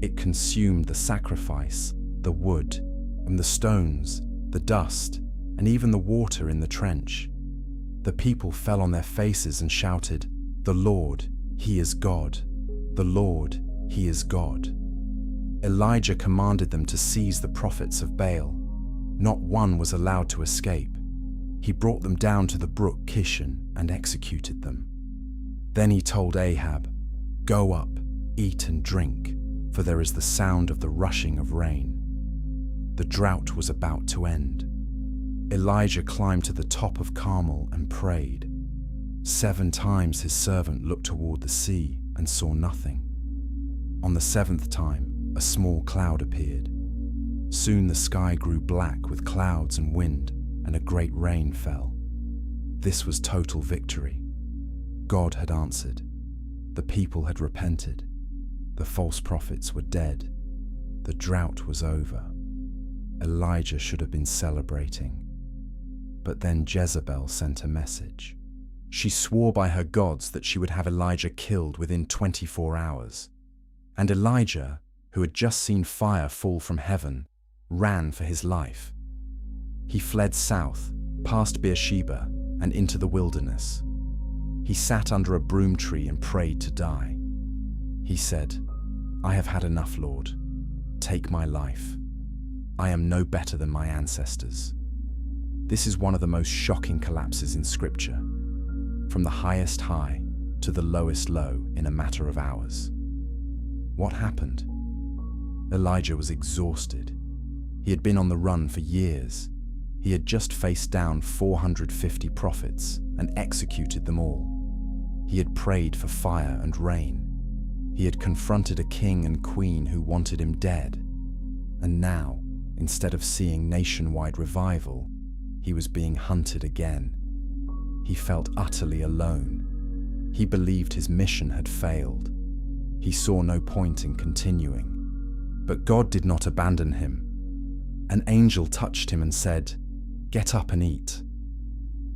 Speaker 1: It consumed the sacrifice, the wood, and the stones, the dust, and even the water in the trench. The people fell on their faces and shouted, "The Lord, He is God! The Lord, He is God!" Elijah commanded them to seize the prophets of Baal. Not one was allowed to escape. He brought them down to the brook Kishon and executed them. Then he told Ahab, "Go up, eat and drink, for there is the sound of the rushing of rain." The drought was about to end. Elijah climbed to the top of Carmel and prayed. 7 times his servant looked toward the sea and saw nothing. On the 7th time, a small cloud appeared. Soon the sky grew black with clouds and wind, and a great rain fell. This was total victory. God had answered. The people had repented. The false prophets were dead. The drought was over. Elijah should have been celebrating. But then Jezebel sent a message. She swore by her gods that she would have Elijah killed within 24 hours. And Elijah, who had just seen fire fall from heaven, ran for his life. He fled south, past Beersheba, and into the wilderness. He sat under a broom tree and prayed to die. He said, "I have had enough, Lord. Take my life. I am no better than my ancestors." This is one of the most shocking collapses in Scripture, from the highest high to the lowest low in a matter of hours. What happened? Elijah was exhausted. He had been on the run for years. He had just faced down 450 prophets and executed them all. He had prayed for fire and rain. He had confronted a king and queen who wanted him dead. And now, instead of seeing nationwide revival, he was being hunted again. He felt utterly alone. He believed his mission had failed. He saw no point in continuing. But God did not abandon him. An angel touched him and said, "Get up and eat."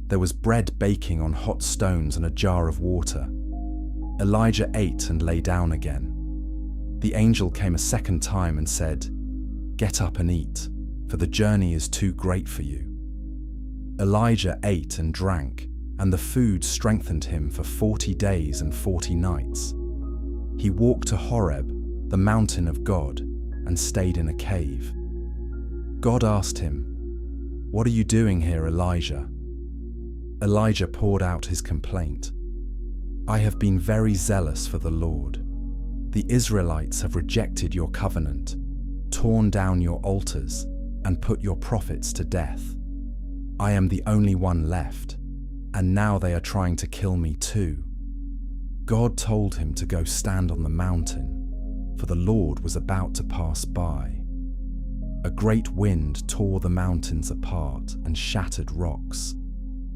Speaker 1: There was bread baking on hot stones and a jar of water. Elijah ate and lay down again. The angel came a second time and said, "Get up and eat, for the journey is too great for you." Elijah ate and drank, and the food strengthened him for 40 days and 40 nights. He walked to Horeb, the mountain of God, and stayed in a cave. God asked him, "What are you doing here, Elijah?" Elijah poured out his complaint. "I have been very zealous for the Lord. The Israelites have rejected your covenant, torn down your altars, and put your prophets to death. I am the only one left, and now they are trying to kill me too." God told him to go stand on the mountain, for the Lord was about to pass by. A great wind tore the mountains apart and shattered rocks,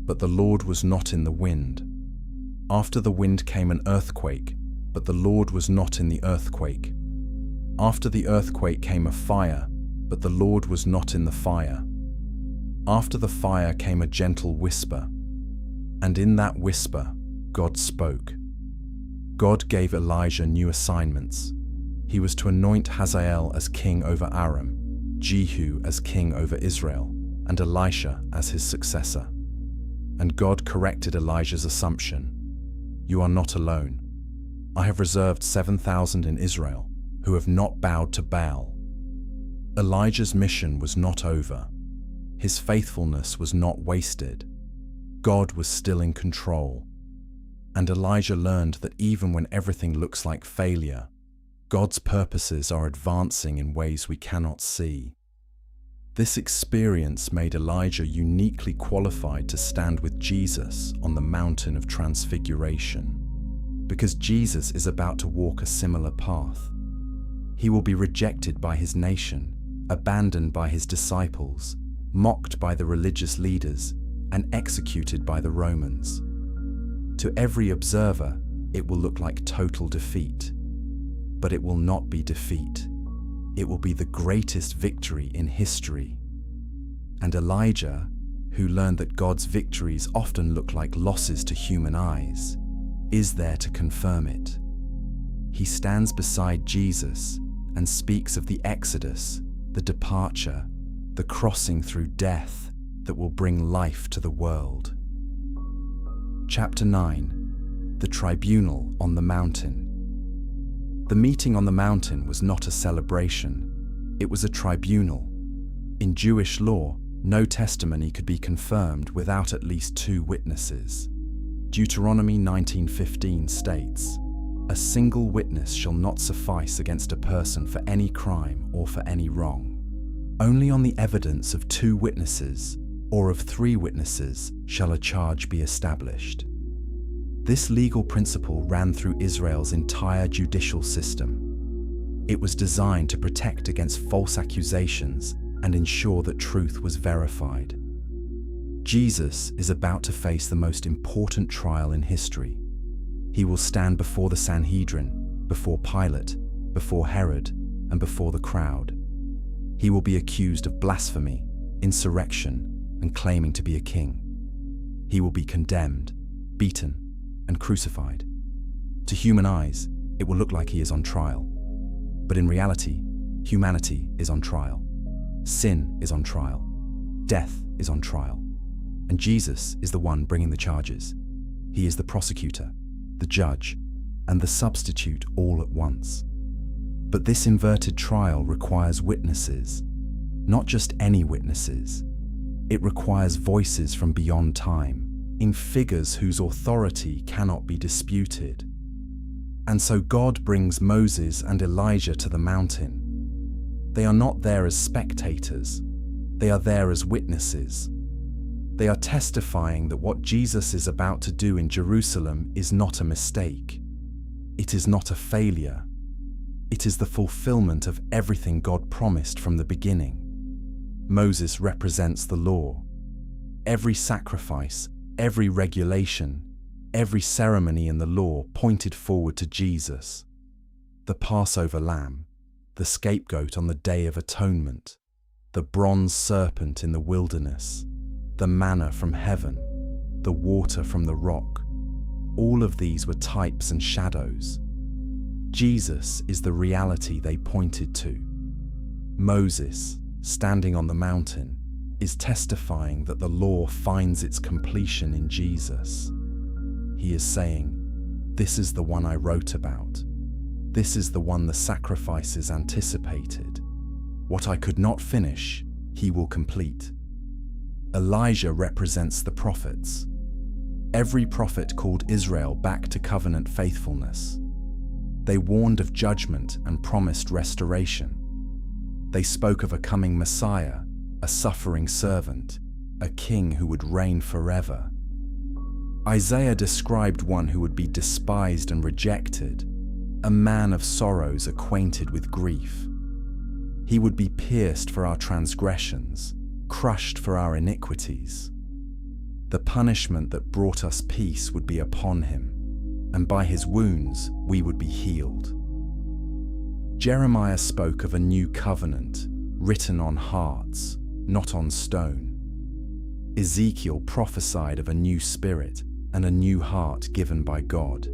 Speaker 1: but the Lord was not in the wind. After the wind came an earthquake, but the Lord was not in the earthquake. After the earthquake came a fire, but the Lord was not in the fire. After the fire came a gentle whisper, and in that whisper, God spoke. God gave Elijah new assignments. He was to anoint Hazael as king over Aram, Jehu as king over Israel, and Elisha as his successor. And God corrected Elijah's assumption. "You are not alone. I have reserved 7,000 in Israel who have not bowed to Baal." Elijah's mission was not over. His faithfulness was not wasted. God was still in control. And Elijah learned that even when everything looks like failure, God's purposes are advancing in ways we cannot see. This experience made Elijah uniquely qualified to stand with Jesus on the Mountain of Transfiguration, because Jesus is about to walk a similar path. He will be rejected by his nation, abandoned by his disciples, mocked by the religious leaders, and executed by the Romans. To every observer, it will look like total defeat. But it will not be defeat. It will be the greatest victory in history. And Elijah, who learned that God's victories often look like losses to human eyes, is there to confirm it. He stands beside Jesus and speaks of the Exodus, the departure, the crossing through death that will bring life to the world. Chapter 9. The Tribunal on the Mountain. The meeting on the mountain was not a celebration, it was a tribunal. In Jewish law, no testimony could be confirmed without at least 2 witnesses. Deuteronomy 19:15 states, "A single witness shall not suffice against a person for any crime or for any wrong. Only on the evidence of 2 witnesses or of 3 witnesses shall a charge be established." This legal principle ran through Israel's entire judicial system. It was designed to protect against false accusations and ensure that truth was verified. Jesus is about to face the most important trial in history. He will stand before the Sanhedrin, before Pilate, before Herod, and before the crowd. He will be accused of blasphemy, insurrection, and claiming to be a king. He will be condemned, beaten, and crucified. To human eyes, it will look like he is on trial. But in reality, humanity is on trial. Sin is on trial. Death is on trial. And Jesus is the one bringing the charges. He is the prosecutor, the judge, and the substitute all at once. But this inverted trial requires witnesses, not just any witnesses. It requires voices from beyond time, in figures whose authority cannot be disputed. And so God brings Moses and Elijah to the mountain. They are not there as spectators, they are there as witnesses. They are testifying that what Jesus is about to do in Jerusalem is not a mistake. It is not a failure. It is the fulfillment of everything God promised from the beginning. Moses represents the law. Every sacrifice, every regulation, every ceremony in the law pointed forward to Jesus, the Passover lamb, the scapegoat on the Day of Atonement, the bronze serpent in the wilderness, the manna from heaven, the water from the rock. All of these were types and shadows. Jesus is the reality they pointed to. Moses, standing on the mountain, is testifying that the law finds its completion in Jesus. He is saying, "This is the one I wrote about. This is the one the sacrifices anticipated. What I could not finish, he will complete." Elijah represents the prophets. Every prophet called Israel back to covenant faithfulness. They warned of judgment and promised restoration. They spoke of a coming Messiah, a suffering servant, a king who would reign forever. Isaiah described one who would be despised and rejected, a man of sorrows acquainted with grief. He would be pierced for our transgressions, crushed for our iniquities. The punishment that brought us peace would be upon him, and by his wounds we would be healed. Jeremiah spoke of a new covenant, written on hearts, not on stone. Ezekiel prophesied of a new spirit and a new heart given by God.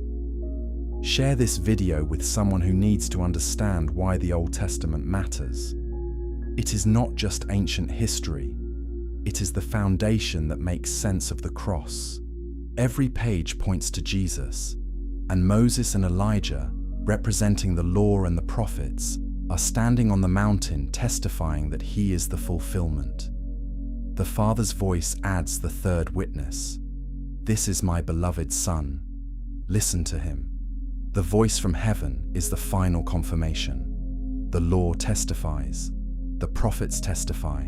Speaker 1: Share this video with someone who needs to understand why the Old Testament matters. It is not just ancient history, it is the foundation that makes sense of the cross. Every page points to Jesus, and Moses and Elijah, representing the law and the prophets, are standing on the mountain testifying that he is the fulfillment. The Father's voice adds the third witness. "This is my beloved Son. Listen to him." The voice from heaven is the final confirmation. The law testifies, the prophets testify,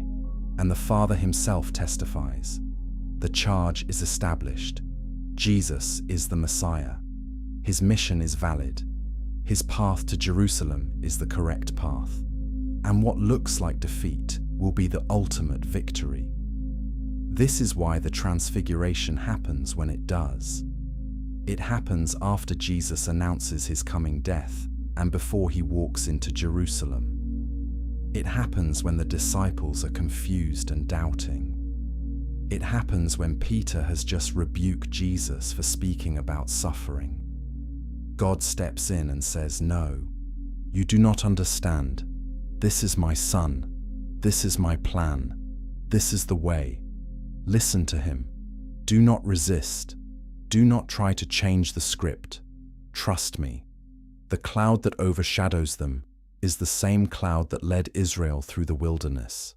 Speaker 1: and the Father himself testifies. The charge is established. Jesus is the Messiah. His mission is valid. His path to Jerusalem is the correct path. And what looks like defeat will be the ultimate victory. This is why the Transfiguration happens when it does. It happens after Jesus announces his coming death and before he walks into Jerusalem. It happens when the disciples are confused and doubting. It happens when Peter has just rebuked Jesus for speaking about suffering. God steps in and says, "No, you do not understand. This is my Son. This is my plan. This is the way. Listen to him. Do not resist. Do not try to change the script. Trust me. The cloud that overshadows them is the same cloud that led Israel through the wilderness.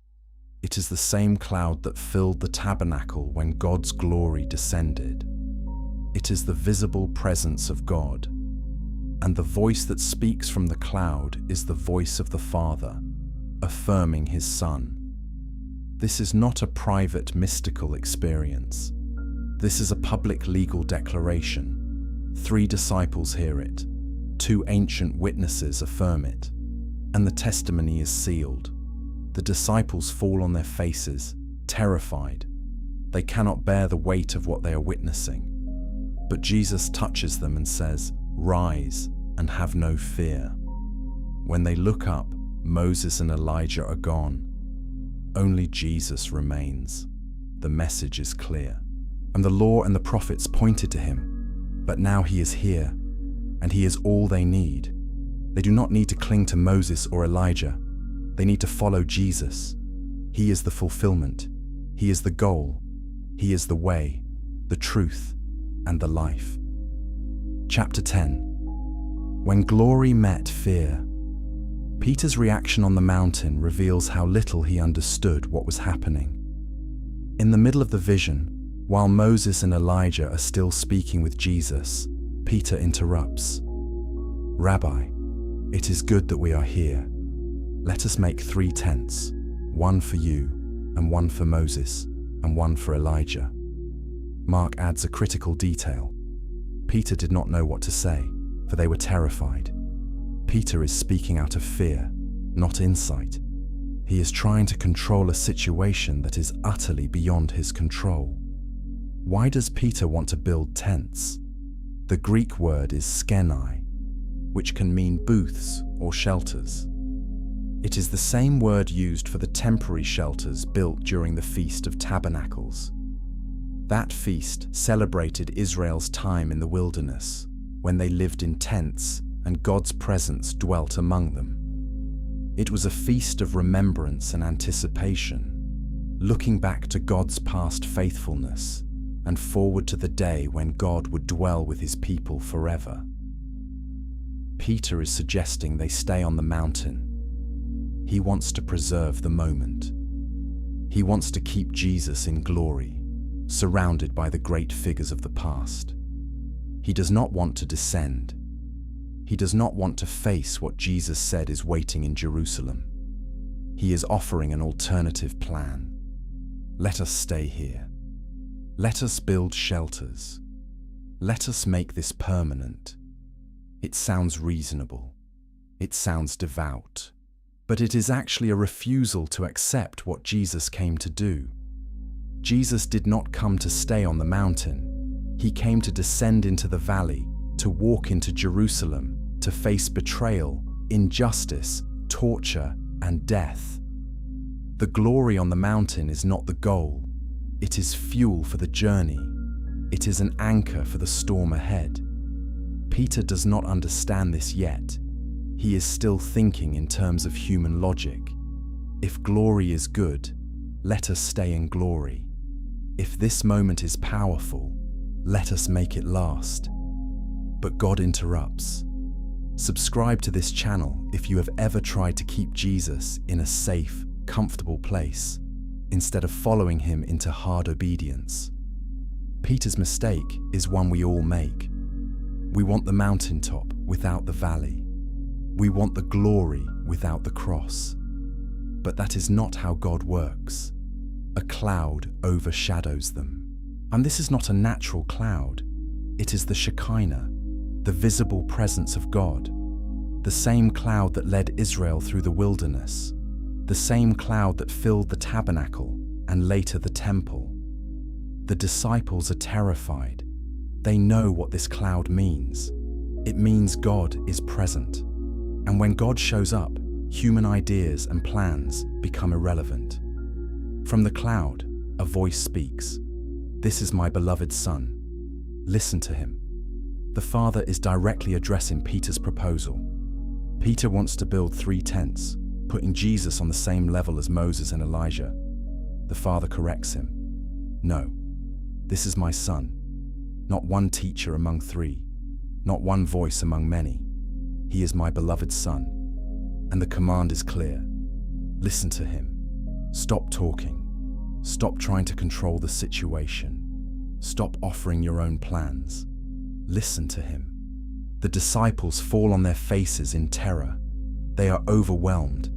Speaker 1: It is the same cloud that filled the tabernacle when God's glory descended. It is the visible presence of God. And the voice that speaks from the cloud is the voice of the Father, affirming his Son. This is not a private mystical experience. This is a public legal declaration. 3 disciples hear it. 2 ancient witnesses affirm it. And the testimony is sealed. The disciples fall on their faces, terrified. They cannot bear the weight of what they are witnessing. But Jesus touches them and says, "Rise and have no fear." When they look up, Moses and Elijah are gone. Only Jesus remains. The message is clear. And the law and the prophets pointed to him. But now he is here, and he is all they need. They do not need to cling to Moses or Elijah. They need to follow Jesus. He is the fulfillment. He is the goal. He is the way, the truth, and the life. Chapter 10. When glory met fear. Peter's reaction on the mountain reveals how little he understood what was happening. In the middle of the vision, while Moses and Elijah are still speaking with Jesus, Peter interrupts. "Rabbi, it is good that we are here. Let us make 3 tents, one for you, and one for Moses, and one for Elijah." Mark adds a critical detail. Peter did not know what to say, for they were terrified. Peter is speaking out of fear, not insight. He is trying to control a situation that is utterly beyond his control. Why does Peter want to build tents? The Greek word is skenai, which can mean booths or shelters. It is the same word used for the temporary shelters built during the Feast of Tabernacles. That feast celebrated Israel's time in the wilderness, when they lived in tents and God's presence dwelt among them. It was a feast of remembrance and anticipation, looking back to God's past faithfulness and forward to the day when God would dwell with his people forever. Peter is suggesting they stay on the mountain. He wants to preserve the moment. He wants to keep Jesus in glory, surrounded by the great figures of the past. He does not want to descend. He does not want to face what Jesus said is waiting in Jerusalem. He is offering an alternative plan. Let us stay here. Let us build shelters. Let us make this permanent. It sounds reasonable. It sounds devout. But it is actually a refusal to accept what Jesus came to do. Jesus did not come to stay on the mountain. He came to descend into the valley, to walk into Jerusalem, to face betrayal, injustice, torture, and death. The glory on the mountain is not the goal. It is fuel for the journey. It is an anchor for the storm ahead. Peter does not understand this yet. He is still thinking in terms of human logic. If glory is good, let us stay in glory. If this moment is powerful, let us make it last. But God interrupts. Subscribe to this channel if you have ever tried to keep Jesus in a safe, comfortable place, instead of following him into hard obedience. Peter's mistake is one we all make. We want the mountaintop without the valley. We want the glory without the cross. But that is not how God works. A cloud overshadows them. And this is not a natural cloud. It is the Shekinah, the visible presence of God. The same cloud that led Israel through the wilderness. The same cloud that filled the tabernacle and later the temple. The disciples are terrified. They know what this cloud means. It means God is present. And when God shows up, human ideas and plans become irrelevant. From the cloud, a voice speaks. "This is my beloved Son. Listen to him." The Father is directly addressing Peter's proposal. Peter wants to build 3 tents, putting Jesus on the same level as Moses and Elijah. The Father corrects him. "No, this is my Son. not one teacher among three, not one voice among many. He is my beloved Son, and the command is clear. Listen to him. Stop talking. Stop trying to control the situation. Stop offering your own plans. Listen to him. The disciples fall on their faces in terror. They are overwhelmed.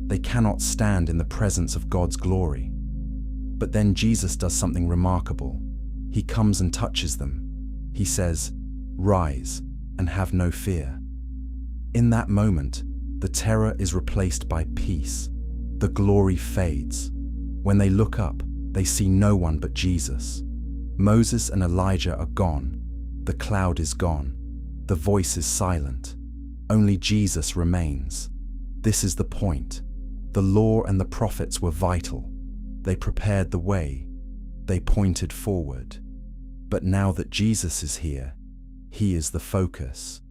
Speaker 1: They cannot stand in the presence of God's glory. But then Jesus does something remarkable. He comes and touches them. He says, "Rise and have no fear." In that moment, the terror is replaced by peace. The glory fades. When they look up, they see no one but Jesus. Moses and Elijah are gone. The cloud is gone. The voice is silent. Only Jesus remains. This is the point. The law and the prophets were vital. They prepared the way. They pointed forward. But now that Jesus is here, he is the focus.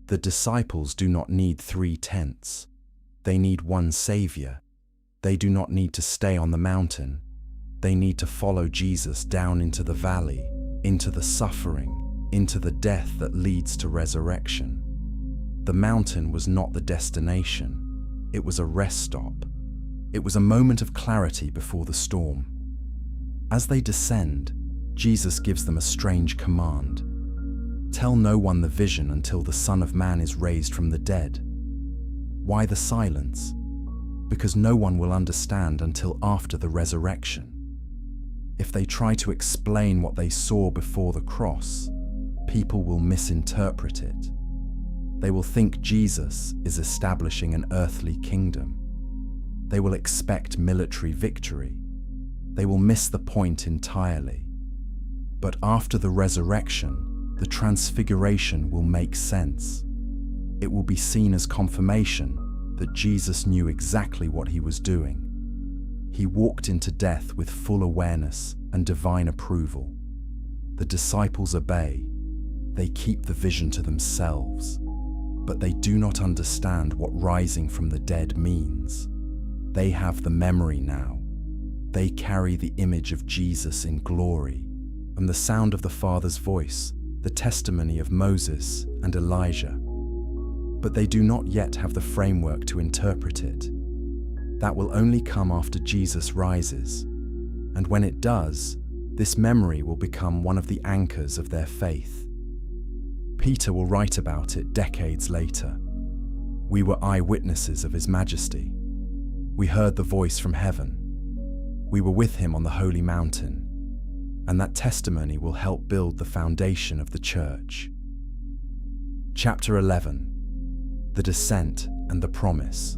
Speaker 1: The disciples do not need 3 tents. They need one Savior. They do not need to stay on the mountain. They need to follow Jesus down into the valley, into the suffering, into the death that leads to resurrection. The mountain was not the destination. It was a rest stop. It was a moment of clarity before the storm. As they descend, Jesus gives them a strange command. Tell no one the vision until the Son of Man is raised from the dead. Why the silence? Because no one will understand until after the resurrection. If they try to explain what they saw before the cross, people will misinterpret it. They will think Jesus is establishing an earthly kingdom. They will expect military victory. They will miss the point entirely. But after the resurrection, the transfiguration will make sense. It will be seen as confirmation that Jesus knew exactly what he was doing. He walked into death with full awareness and divine approval. The disciples obey. They keep the vision to themselves, but they do not understand what rising from the dead means. They have the memory now. They carry the image of Jesus in glory, and the sound of the Father's voice, the testimony of Moses and Elijah. But they do not yet have the framework to interpret it. That will only come after Jesus rises, and when it does, this memory will become one of the anchors of their faith. Peter will write about it decades later. We were eyewitnesses of his majesty. We heard the voice from heaven. We were with him on the holy mountain, and that testimony will help build the foundation of the church. Chapter 11. The Descent and the Promise.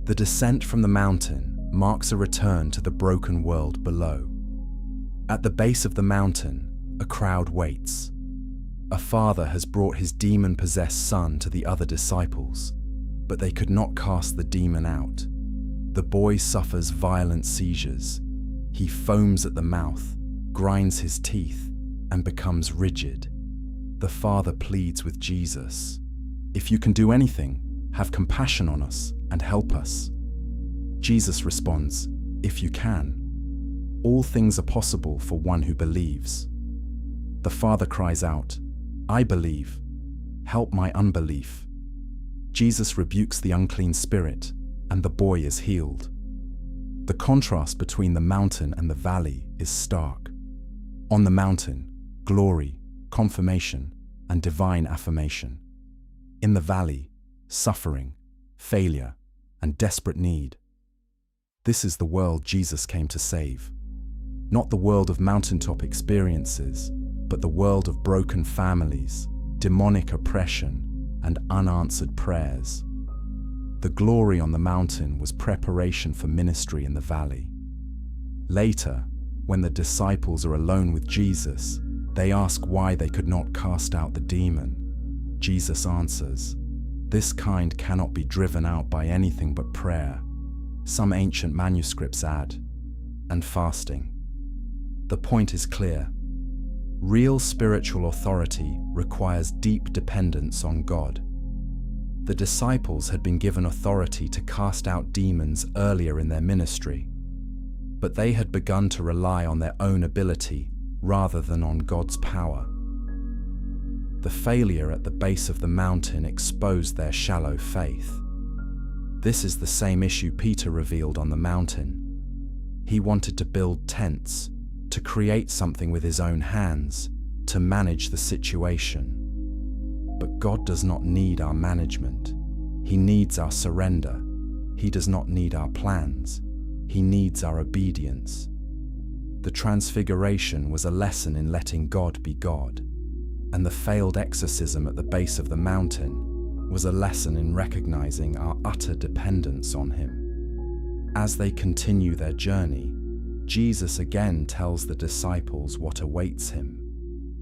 Speaker 1: The descent from the mountain marks a return to the broken world below. At the base of the mountain, a crowd waits. A father has brought his demon-possessed son to the other disciples, but they could not cast the demon out. The boy suffers violent seizures. He foams at the mouth, grinds his teeth, and becomes rigid. The father pleads with Jesus, "If you can do anything, have compassion on us and help us." Jesus responds, "If you can. All things are possible for one who believes." The father cries out, "I believe. Help my unbelief." Jesus rebukes the unclean spirit, and the boy is healed. The contrast between the mountain and the valley is stark. On the mountain, glory, confirmation, and divine affirmation. In the valley, suffering, failure, and desperate need. This is the world Jesus came to save. Not the world of mountaintop experiences, but the world of broken families, demonic oppression, and unanswered prayers. The glory on the mountain was preparation for ministry in the valley. Later, when the disciples are alone with Jesus, they ask why they could not cast out the demon. Jesus answers, "This kind cannot be driven out by anything but prayer." Some ancient manuscripts add, "and fasting." The point is clear. Real spiritual authority requires deep dependence on God. The disciples had been given authority to cast out demons earlier in their ministry, but they had begun to rely on their own ability rather than on God's power. The failure at the base of the mountain exposed their shallow faith. This is the same issue Peter revealed on the mountain. He wanted to build tents, to create something with his own hands, to manage the situation. But God does not need our management. He needs our surrender. He does not need our plans. He needs our obedience. The Transfiguration was a lesson in letting God be God, and the failed exorcism at the base of the mountain was a lesson in recognizing our utter dependence on Him. As they continue their journey, Jesus again tells the disciples what awaits Him.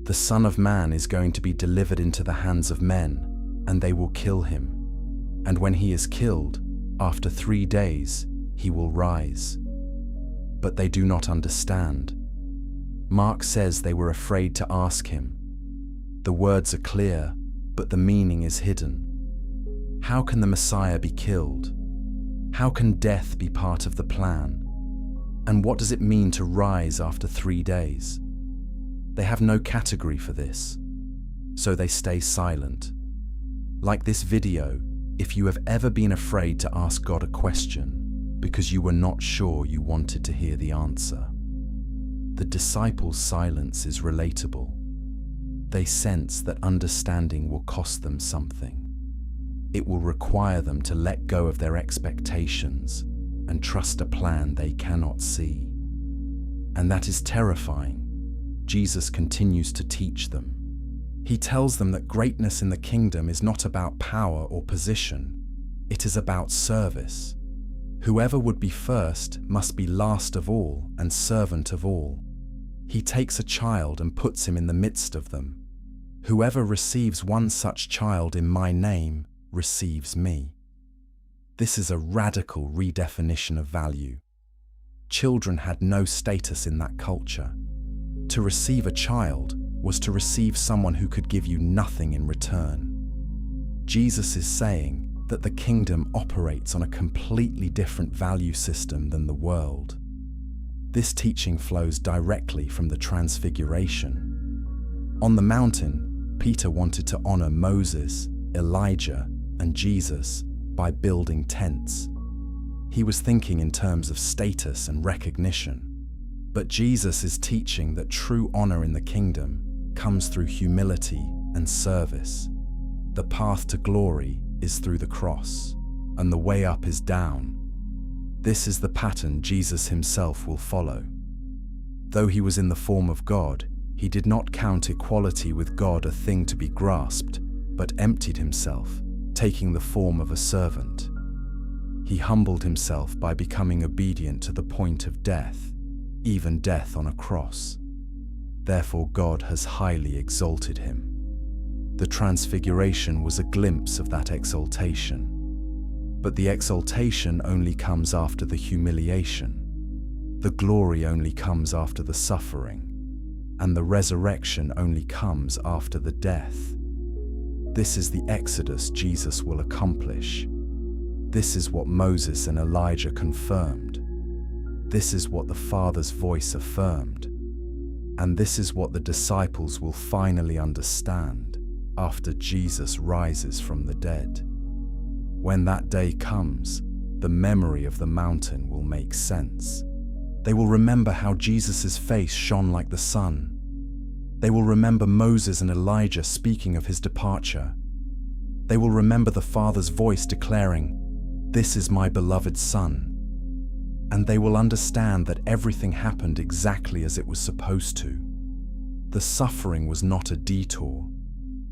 Speaker 1: The Son of Man is going to be delivered into the hands of men, and they will kill Him. And when He is killed, after 3 days, He will rise. But they do not understand. Mark says they were afraid to ask Him. The words are clear, but the meaning is hidden. How can the Messiah be killed? How can death be part of the plan? And what does it mean to rise after 3 days? They have no category for this, so they stay silent. Like this video, if you have ever been afraid to ask God a question because you were not sure you wanted to hear the answer, the disciples' silence is relatable. They sense that understanding will cost them something. It will require them to let go of their expectations and trust a plan they cannot see. And that is terrifying. Jesus continues to teach them. He tells them that greatness in the kingdom is not about power or position. It is about service. Whoever would be first must be last of all and servant of all. He takes a child and puts him in the midst of them. Whoever receives one such child in my name receives me. This is a radical redefinition of value. Children had no status in that culture. To receive a child was to receive someone who could give you nothing in return. Jesus is saying that the kingdom operates on a completely different value system than the world. This teaching flows directly from the Transfiguration. On the mountain, Peter wanted to honor Moses, Elijah, and Jesus by building tents. He was thinking in terms of status and recognition. But Jesus is teaching that true honor in the kingdom comes through humility and service. The path to glory is through the cross, and the way up is down. This is the pattern Jesus himself will follow. Though he was in the form of God, he did not count equality with God a thing to be grasped, but emptied himself, taking the form of a servant. He humbled himself by becoming obedient to the point of death, even death on a cross. Therefore God has highly exalted him. The Transfiguration was a glimpse of that exaltation. But the exaltation only comes after the humiliation. The glory only comes after the suffering. And the resurrection only comes after the death. This is the exodus Jesus will accomplish. This is what Moses and Elijah confirmed. This is what the Father's voice affirmed. And this is what the disciples will finally understand after Jesus rises from the dead. When that day comes, the memory of the mountain will make sense. They will remember how Jesus' face shone like the sun. They will remember Moses and Elijah speaking of his departure. They will remember the Father's voice declaring, "This is my beloved Son." And they will understand that everything happened exactly as it was supposed to. The suffering was not a detour.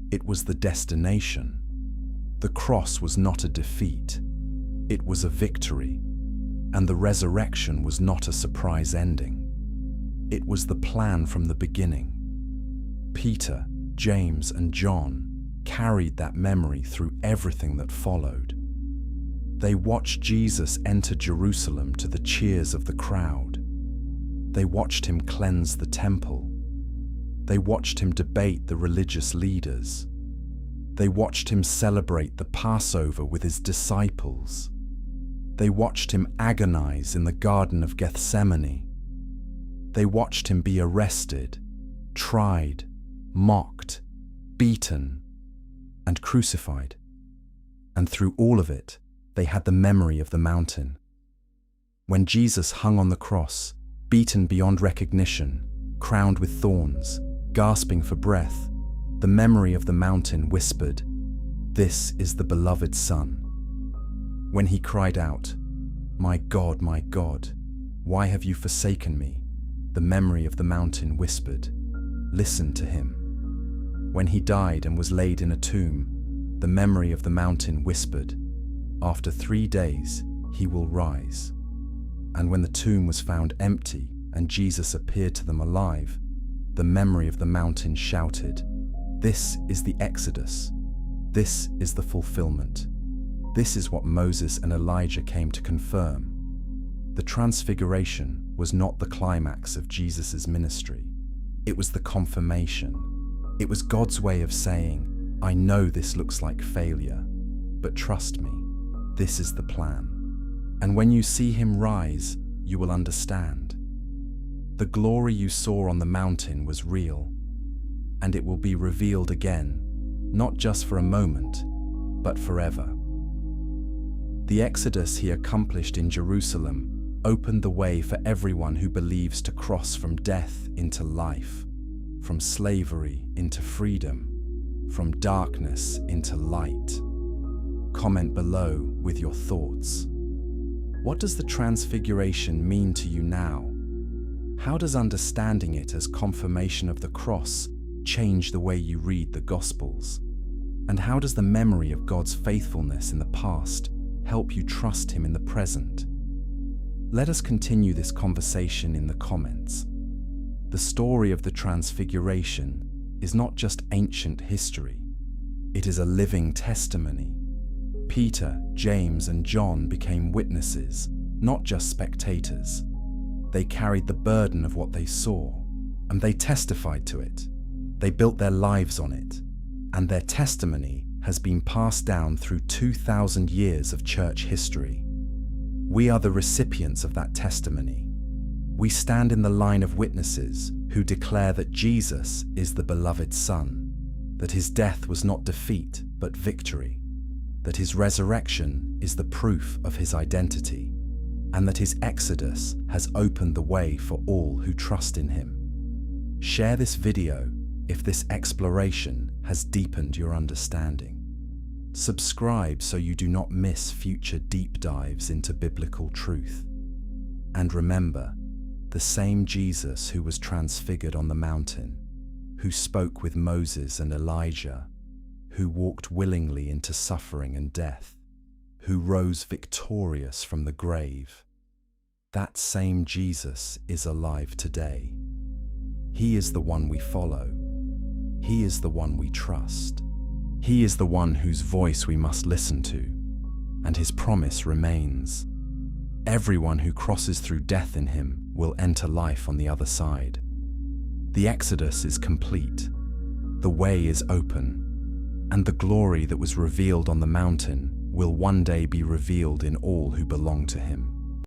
Speaker 1: It was the destination. The cross was not a defeat. It was a victory. And the resurrection was not a surprise ending. It was the plan from the beginning. Peter, James, and John carried that memory through everything that followed. They watched Jesus enter Jerusalem to the cheers of the crowd. They watched him cleanse the temple. They watched him debate the religious leaders. They watched him celebrate the Passover with his disciples. They watched him agonize in the Garden of Gethsemane. They watched him be arrested, tried, mocked, beaten, and crucified. And through all of it, they had the memory of the mountain. When Jesus hung on the cross, beaten beyond recognition, crowned with thorns, gasping for breath, the memory of the mountain whispered, "This is the beloved Son." When he cried out, my God, why have you forsaken me?" the memory of the mountain whispered, "Listen to him." When he died and was laid in a tomb, the memory of the mountain whispered, "After 3 days, he will rise." And when the tomb was found empty and Jesus appeared to them alive, the memory of the mountain shouted, "This is the Exodus. This is the fulfillment. This is what Moses and Elijah came to confirm." The Transfiguration was not the climax of Jesus' ministry. It was the confirmation. It was God's way of saying, "I know this looks like failure, but trust me, this is the plan. And when you see him rise, you will understand. The glory you saw on the mountain was real, and it will be revealed again, not just for a moment, but forever." The exodus he accomplished in Jerusalem opened the way for everyone who believes to cross from death into life, from slavery into freedom, from darkness into light. Comment below with your thoughts. What does the Transfiguration mean to you now? How does understanding it as confirmation of the cross change the way you read the Gospels? And how does the memory of God's faithfulness in the past help you trust him in the present? Let us continue this conversation in the comments. The story of the Transfiguration is not just ancient history. It is a living testimony. Peter, James, and John became witnesses, not just spectators. They carried the burden of what they saw, and they testified to it. They built their lives on it, and their testimony has been passed down through 2,000 years of church history. We are the recipients of that testimony. We stand in the line of witnesses who declare that Jesus is the beloved Son, that his death was not defeat but victory, that his resurrection is the proof of his identity, and that his exodus has opened the way for all who trust in him. Share this video if this exploration has deepened your understanding. Subscribe so you do not miss future deep dives into biblical truth. And remember, the same Jesus who was transfigured on the mountain, who spoke with Moses and Elijah, who walked willingly into suffering and death, who rose victorious from the grave, that same Jesus is alive today. He is the one we follow. He is the one we trust. He is the one whose voice we must listen to, and his promise remains. Everyone who crosses through death in him will enter life on the other side. The Exodus is complete. The way is open, and the glory that was revealed on the mountain will one day be revealed in all who belong to him.